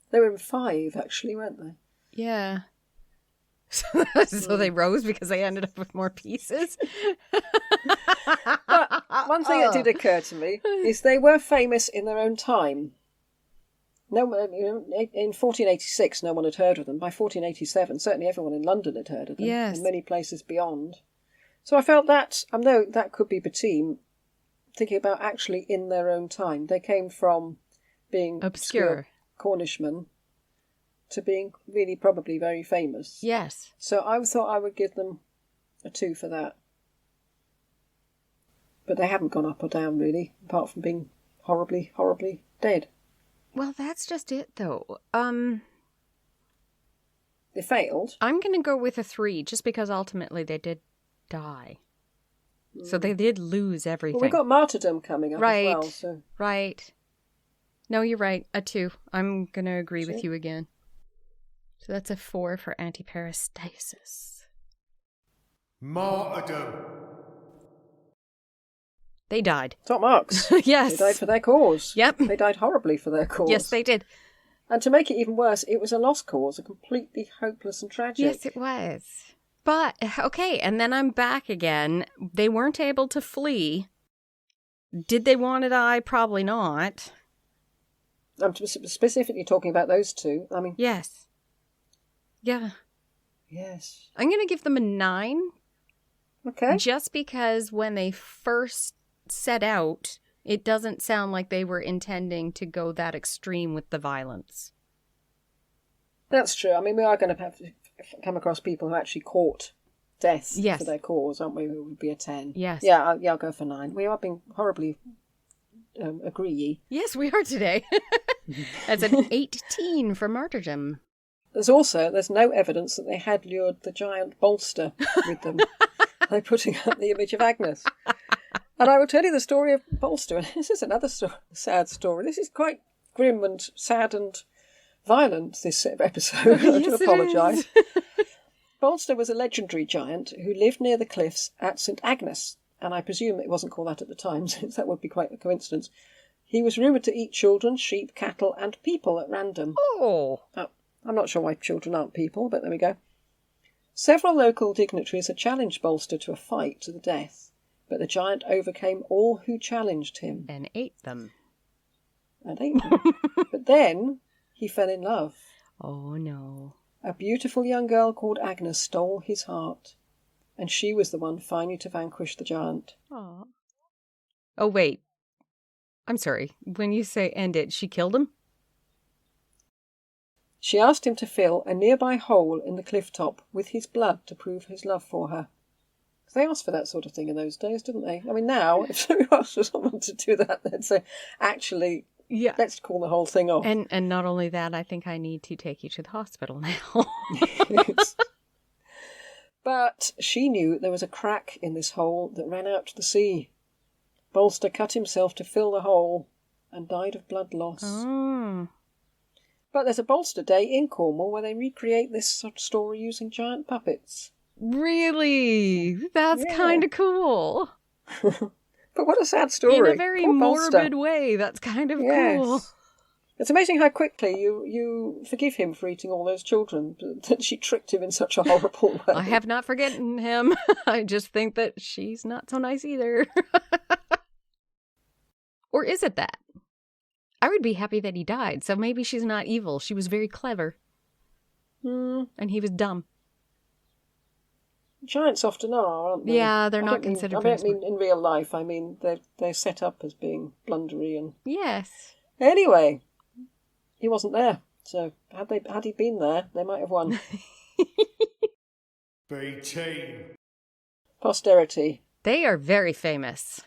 they were in 5, actually, weren't they? Yeah. So they rose because they ended up with more pieces. But one thing that did occur to me is they were famous in their own time. No, in 1486, no one had heard of them. By 1487, certainly everyone in London had heard of them. Yes. And many places beyond. So I felt that, I know that could be Bettine, thinking about actually in their own time. They came from being obscure Cornishmen to being really probably very famous. Yes. So I thought I would give them a 2 for that. But they haven't gone up or down, really, apart from being horribly, horribly dead. Well, that's just it, though. They failed. I'm going to go with a 3, just because ultimately they did die. So they did lose everything. Well, we've got martyrdom coming up as well. So. Right. No, you're right. A 2. I'm going to agree with you again. So that's a 4 for anti-peristasis. Martyrdom. They died. Top marks. Yes. They died for their cause. Yep. They died horribly for their cause. Yes, they did. And to make it even worse, it was a lost cause, a completely hopeless and tragic. Yes, it was. But, okay, and then I'm back again. They weren't able to flee. Did they want to die? Probably not. I'm specifically talking about those two. I mean... Yes. Yeah. Yes. I'm going to give them a 9. Okay. Just because when they first set out, it doesn't sound like they were intending to go that extreme with the violence. That's true. I mean, we are going to have to come across people who actually caught death Yes. for their cause, aren't we? It would be a 10. Yes. Yeah, I'll go for 9. We are being horribly agree. Yes, we are today. That's an 18 for martyrdom. There's no evidence that they had lured the giant bolster with them by putting up the image of Agnes. And I will tell you the story of Bolster, and this is another sad story. This is quite grim and sad and violent, this episode. I do apologise. Bolster was a legendary giant who lived near the cliffs at St Agnes, and I presume it wasn't called that at the time, since that would be quite a coincidence. He was rumoured to eat children, sheep, cattle, and people at random. Oh. I'm not sure why children aren't people, but there we go. Several local dignitaries had challenged Bolster to a fight to the death, but the giant overcame all who challenged him. And ate them. But then he fell in love. Oh, no. A beautiful young girl called Agnes stole his heart, and she was the one finally to vanquish the giant. Aww. Oh, wait. I'm sorry. When you say end it, she killed him? She asked him to fill a nearby hole in the cliff top with his blood to prove his love for her. They asked for that sort of thing in those days, didn't they? I mean, now, if somebody asked for someone to do that, they'd say, actually, yeah, let's call the whole thing off. And not only that, I think I need to take you to the hospital now. But she knew there was a crack in this hole that ran out to the sea. Bolster cut himself to fill the hole and died of blood loss. Oh. But there's a Bolster Day in Cornwall where they recreate this sort of story using giant puppets. Really? That's kind of cool. But what a sad story. In a very morbid way, that's kind of cool. It's amazing how quickly you forgive him for eating all those children, that she tricked him in such a horrible way. I have not forgotten him. I just think that she's not so nice either. Or is it that? I would be happy that he died, so maybe she's not evil. She was very clever. And he was dumb. Giants often are, aren't they? Yeah, they're not considered. I don't mean in real life. I mean they're set up as being blundery and. Yes. Anyway, he wasn't there, so had he been there, they might have won. BT. Posterity. They are very famous.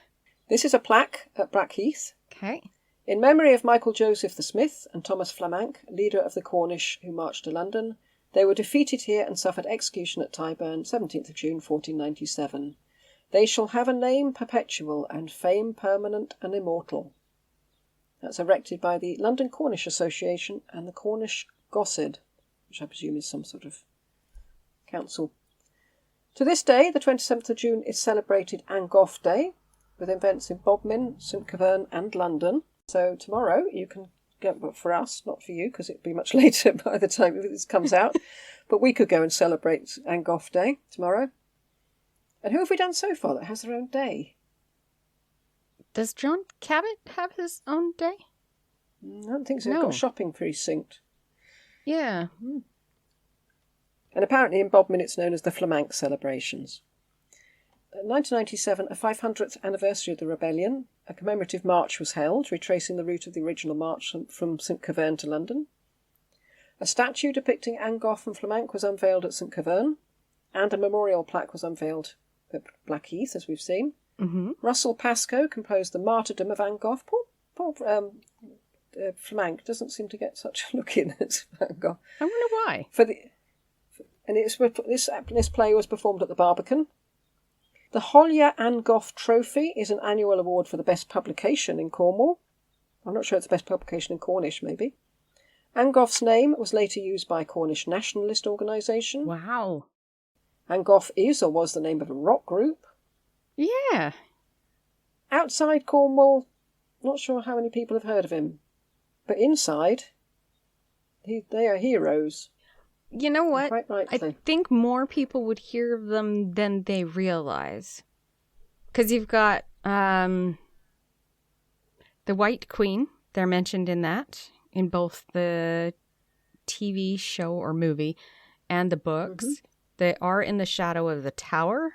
This is a plaque at Blackheath. Okay. In memory of Michael Joseph the Smith and Thomas Flamank, leader of the Cornish who marched to London. They were defeated here and suffered execution at Tyburn, 17th of June, 1497. They shall have a name perpetual and fame permanent and immortal. That's erected by the London Cornish Association and the Cornish Gossard, which I presume is some sort of council. To this day, the 27th of June, is celebrated Angoff Day, with events in Bodmin, St Keverne and London. So tomorrow you can get, well, for us, not for you, because it'll be much later by the time this comes out, but we could go and celebrate Angoff Day tomorrow. And who have we done so far that has their own day? Does John Cabot have his own day? I don't think so. No. They've got a shopping precinct. Yeah. And apparently in Bodmin it's known as the Flamank celebrations. In 1997, a 500th anniversary of the rebellion, a commemorative march was held, retracing the route of the original march from St Keverne to London. A statue depicting Angoff and Flamank was unveiled at St Keverne, and a memorial plaque was unveiled at Blackheath, as we've seen. Mm-hmm. Russell Pascoe composed the Martyrdom of Angoff. Poor Flamank doesn't seem to get such a look in as Angoff. I wonder why. This play was performed at the Barbican. The Hollier Angoff Trophy is an annual award for the best publication in Cornwall. I'm not sure it's the best publication in Cornish, maybe. Angoff's name was later used by a Cornish nationalist organisation. Wow. Angoff is or was the name of a rock group. Yeah. Outside Cornwall, not sure how many people have heard of him. But inside, they are heroes. You know what? Quite rightly. I think more people would hear of them than they realize. Because you've got the White Queen. They're mentioned in that, in both the TV show or movie and the books. Mm-hmm. They are in the shadow of the tower.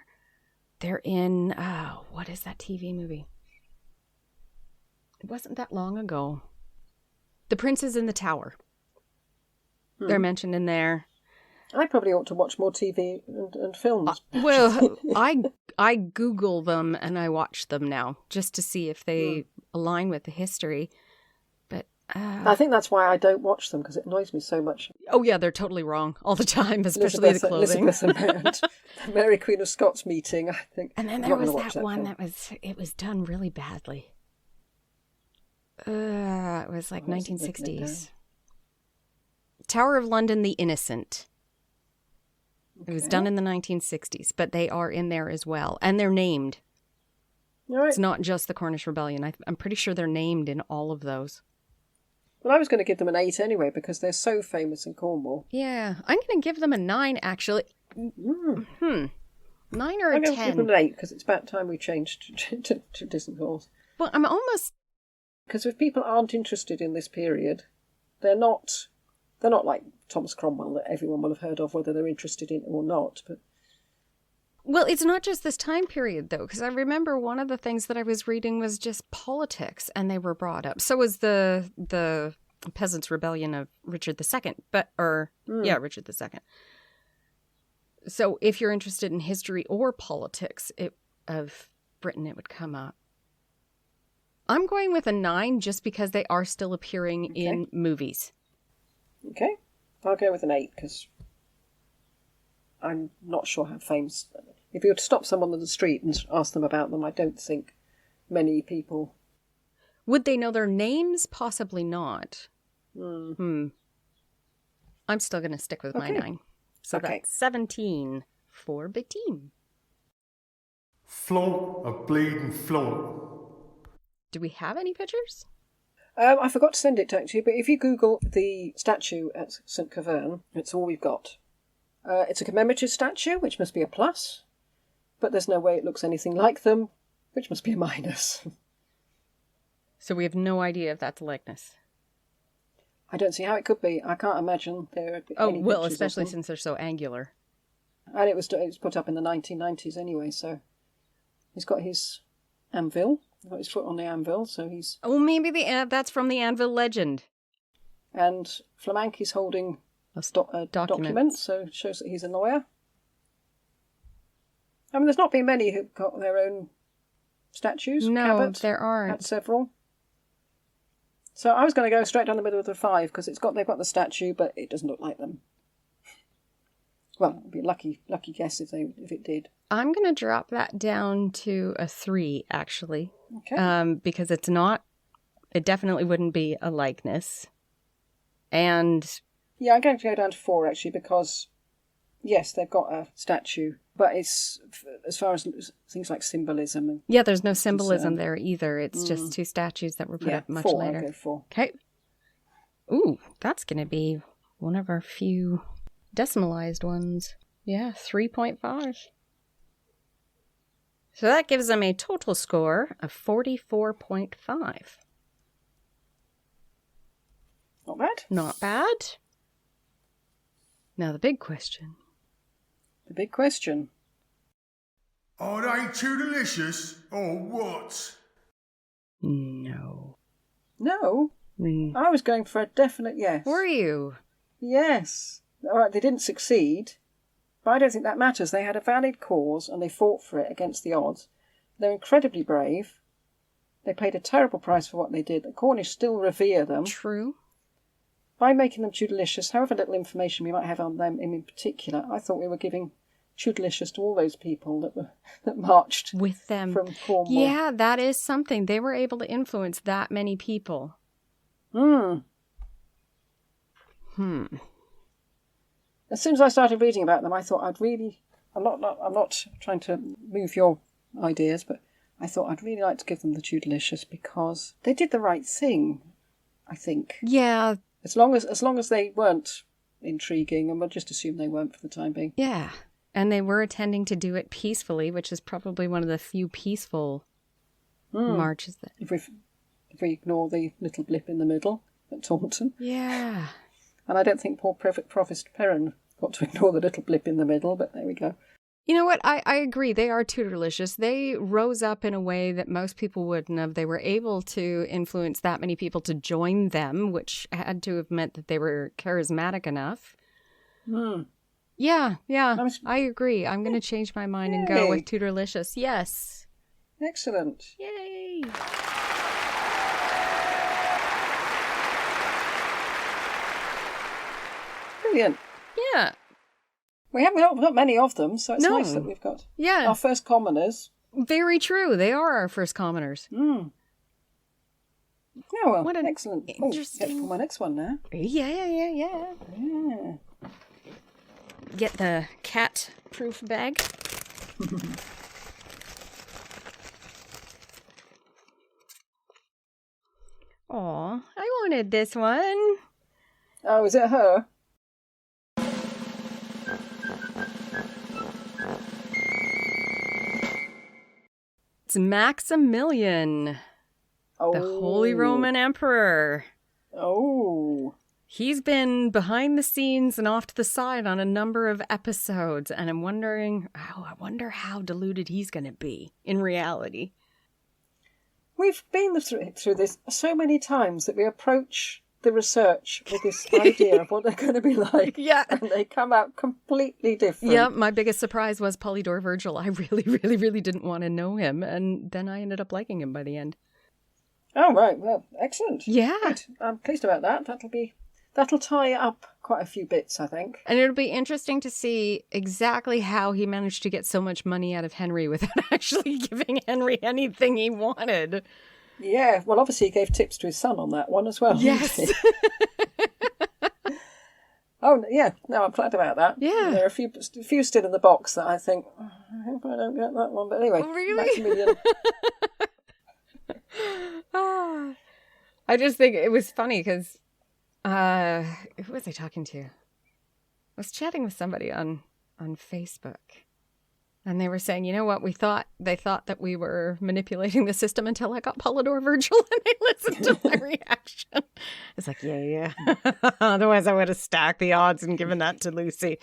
They're in, what is that TV movie? It wasn't that long ago. The Princes in the Tower. They're mentioned in there. I probably ought to watch more TV and films. Well, I Google them and I watch them now just to see if they align with the history. But I think that's why I don't watch them, because it annoys me so much. oh yeah, they're totally wrong all the time, especially the clothing. Elizabeth and Mary Queen of Scots meeting, I think. And then there was that one that was done really badly. It was like 1960s. Tower of London, The Innocent. It was done in the 1960s, but they are in there as well. And they're named. Right. It's not just the Cornish Rebellion. I'm pretty sure they're named in all of those. Well, I was going to give them an 8 anyway, because they're so famous in Cornwall. Yeah, I'm going to give them a 9, actually. 9 or a 10? I'm going to give them an 8, because it's about time we changed to Disney Halls. Well, I'm almost... Because if people aren't interested in this period, they're not like Thomas Cromwell that everyone will have heard of, whether they're interested in it or not. But well, it's not just this time period, though, because I remember one of the things that I was reading was just politics, and they were brought up. So was the Peasants' Rebellion of Richard II, Richard II. So if you're interested in history or politics of Britain, it would come up. I'm going with a 9 just because they are still appearing in movies. Okay. I'll go with an 8, because I'm not sure how famous... If you were to stop someone on the street and ask them about them, I don't think many people... Would they know their names? Possibly not. I'm still going to stick with my 9. So that's 17 for Bettine. Float a bleeding float. Do we have any pictures? I forgot to send it to you, but if you Google the statue at St Keverne, it's all we've got. It's a commemorative statue, which must be a plus, but there's no way it looks anything like them, which must be a minus. So we have no idea if that's a likeness. I don't see how it could be. I can't imagine there are any pictures especially of them. since they're so angular. And it was put up in the 1990s anyway, so he's got his anvil. He's got his foot on the anvil, so he's... Oh, maybe that's from the Anvil legend. And Flamank is holding a document, so it shows that he's a lawyer. I mean, there's not been many who've got their own statues. No, Cabot there aren't. had several. So I was going to go straight down the middle of the 5, because they've got the statue, but it doesn't look like them. Well, it'd be a lucky guess if it did. I'm going to drop that down to a 3, actually. Okay. Because it definitely wouldn't be a likeness. And... Yeah, I'm going to go down to 4, actually, because, yes, they've got a statue, but it's, as far as things like symbolism... And yeah, there's no symbolism there either. It's just 2 statues that were put up much 4, later. I'll go 4. Okay. Ooh, that's going to be one of our few decimalized ones. Yeah, 3.5. So that gives them a total score of 44.5. Not bad. Not bad. Now the big question. The big question. Are they too delicious or what? No. No. I was going for a definite yes. Were you? Yes. All right, they didn't succeed, but I don't think that matters. They had a valid cause and they fought for it against the odds. They're incredibly brave. They paid a terrible price for what they did. The Cornish still revere them. True. By making them too delicious, however little information we might have on them in particular, I thought we were giving too delicious to all those people that marched with them from Cornwall. Yeah, that is something. They were able to influence that many people. As soon as I started reading about them, I thought I'm not trying to move your ideas, but I thought I'd really like to give them the too delicious because they did the right thing, I think. Yeah. As long as they weren't intriguing, and we'll just assume they weren't for the time being. Yeah. And they were intending to do it peacefully, which is probably one of the few peaceful marches. If we ignore the little blip in the middle at Taunton. Yeah. And I don't think poor Provost Perrin got to ignore the little blip in the middle, but there we go. You know what? I agree. They are tutorlicious. They rose up in a way that most people wouldn't have. They were able to influence that many people to join them, which had to have meant that they were charismatic enough. Yeah, I agree. I'm going to change my mind and go with tutorlicious. Yes. Excellent. Yay. Brilliant. Yeah. We haven't got many of them, so it's nice that we've got our first commoners. Very true. They are our first commoners. Oh, well, What an excellent. interesting... For my next one now. Yeah. Get the cat-proof bag. Aw, I wanted this one. Oh, is it her? It's Maximilian, the Holy Roman Emperor. Oh. He's been behind the scenes and off to the side on a number of episodes, and I'm wondering, I wonder how diluted he's going to be in reality. We've been through this so many times that we approach the research with this idea of what they're going to be like. Yeah. And they come out completely different. Yeah, my biggest surprise was Polydor Virgil. I really didn't want to know him, and then I ended up liking him by the end. Oh, right. Well, excellent. Yeah. Good. I'm pleased about that. That'll tie up quite a few bits, I think. And it'll be interesting to see exactly how he managed to get so much money out of Henry without actually giving Henry anything he wanted. Yeah, well, obviously he gave tips to his son on that one as well. Yes. Oh, yeah. No, I'm glad about that. Yeah. There are a few still in the box that I think, I hope I don't get that one. But anyway, really? Maximilian. I just think it was funny because, who was I talking to? I was chatting with somebody on Facebook. And they were saying, you know what, they thought that we were manipulating the system until I got Polydor Virgil and they listened to my reaction. It's like, yeah. Otherwise I would have stacked the odds and given that to Lucy.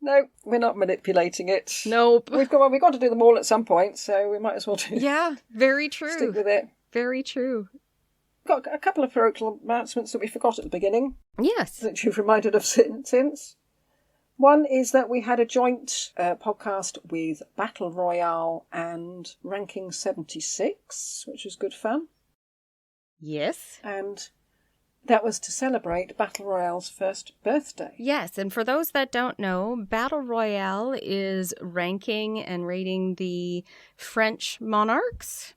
No, we're not manipulating it. Nope. We've got to do them all at some point, so we might as well do. Yeah, very true. Stick with it. Very true. Got a couple of parochial announcements that we forgot at the beginning. Yes. That you've reminded us since. One is that we had a joint podcast with Battle Royale and Ranking 76, which was good fun. Yes. And that was to celebrate Battle Royale's first birthday. Yes, and for those that don't know, Battle Royale is ranking and rating the French monarchs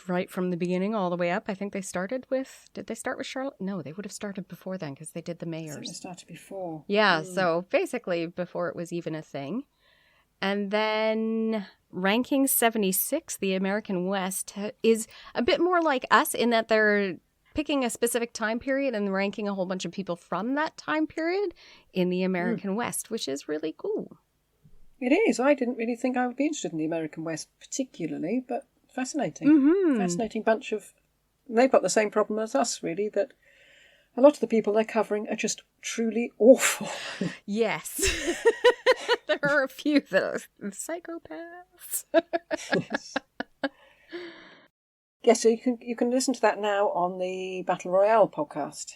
right from the beginning all the way up. I think they started with... Did they start with Charlotte? No, they would have started before then because they did the mayors. I think they started before. Yeah, so basically before it was even a thing. And then ranking 76, the American West, is a bit more like us in that they're picking a specific time period and ranking a whole bunch of people from that time period in the American West, which is really cool. It is. I didn't really think I would be interested in the American West particularly, but fascinating. Mm-hmm. Fascinating bunch of... They've got the same problem as us, really, that a lot of the people they're covering are just truly awful. Yes. There are a few that are psychopaths. Yes, so you can listen to that now on the Battle Royale podcast.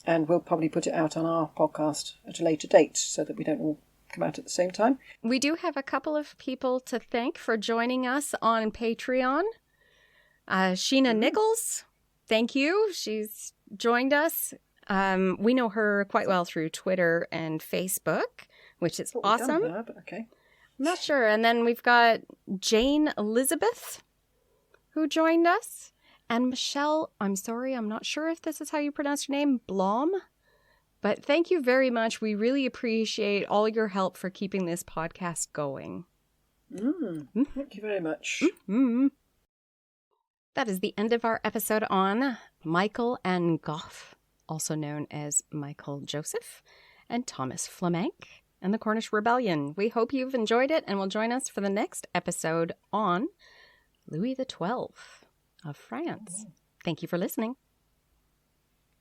And we'll probably put it out on our podcast at a later date so that we don't all come out at the same time. We do have a couple of people to thank for joining us on Patreon. Sheena Nichols, thank you. She's joined us. We know her quite well through Twitter and Facebook, which is awesome. There, but okay. I'm not sure. And then we've got Jane Elizabeth, who joined us. And Michelle, I'm sorry, I'm not sure if this is how you pronounce your name, Blom. But thank you very much. We really appreciate all your help for keeping this podcast going. Thank you very much. Mm-hmm. That is the end of our episode on Michael and Goff, also known as Michael Joseph and Thomas Flamank and the Cornish Rebellion. We hope you've enjoyed it and will join us for the next episode on Louis XII of France. Thank you for listening.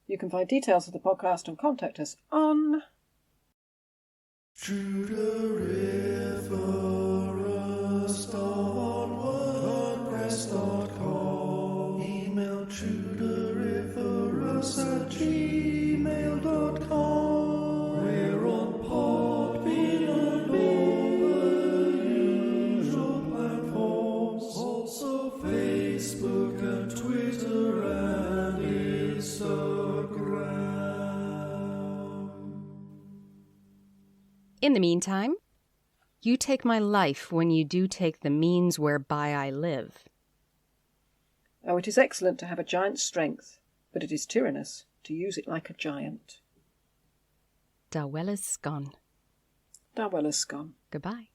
You can find details of the podcast and contact us on Tudoriferous.wordpress.com. Email tudoriferous@gmail.com. We're on Podbean and all the usual platforms. Also Facebook and Twitter and Instagram. In the meantime, you take my life when you do take the means whereby I live. Oh, it is excellent to have a giant's strength, but it is tyrannous to use it like a giant. Dawella's gone. Dawella's gone. Goodbye.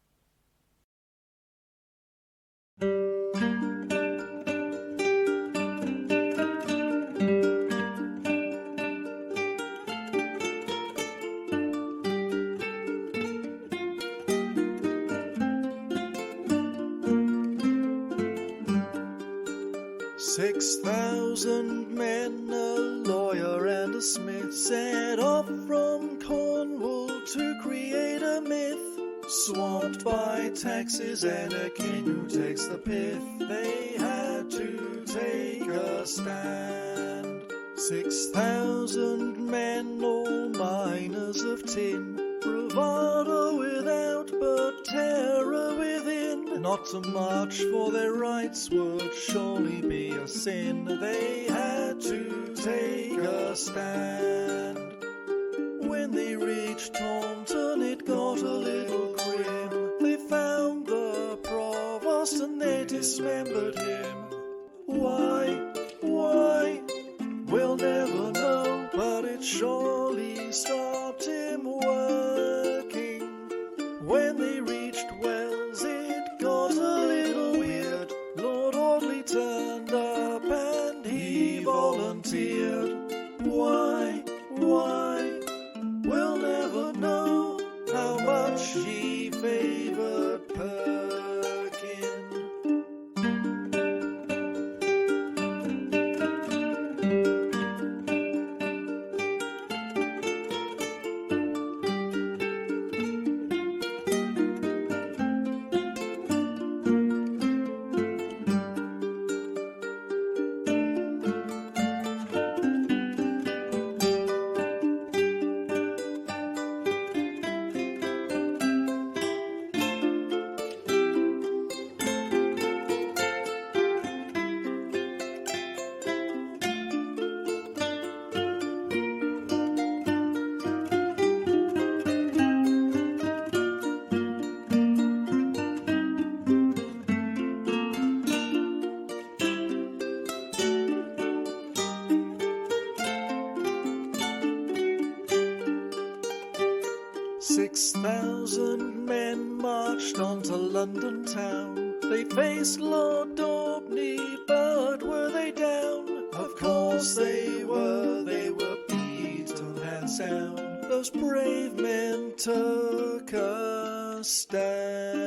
"6,000 men, a lawyer and a smith, set off from Cornwall to create a myth. Swamped by taxes and a king who takes the pith, they had to take a stand. 6,000 men, all miners of tin, bravado without but terror within. Not to march for their rights would surely be a sin. They had to take a stand. When they reached Taunton, it got a little grim. They found the provost and they dismembered him. Why, we'll never know, but it surely stopped him working. When they reached Wells, it got a little weird. Lord Audley turned up and he volunteered. Why, we'll never know how much he favoured Perkin. "6,000 men marched onto London town. They faced Lord Daubney, but were they down? Of course they were beaten hands down. Those brave men took a stand.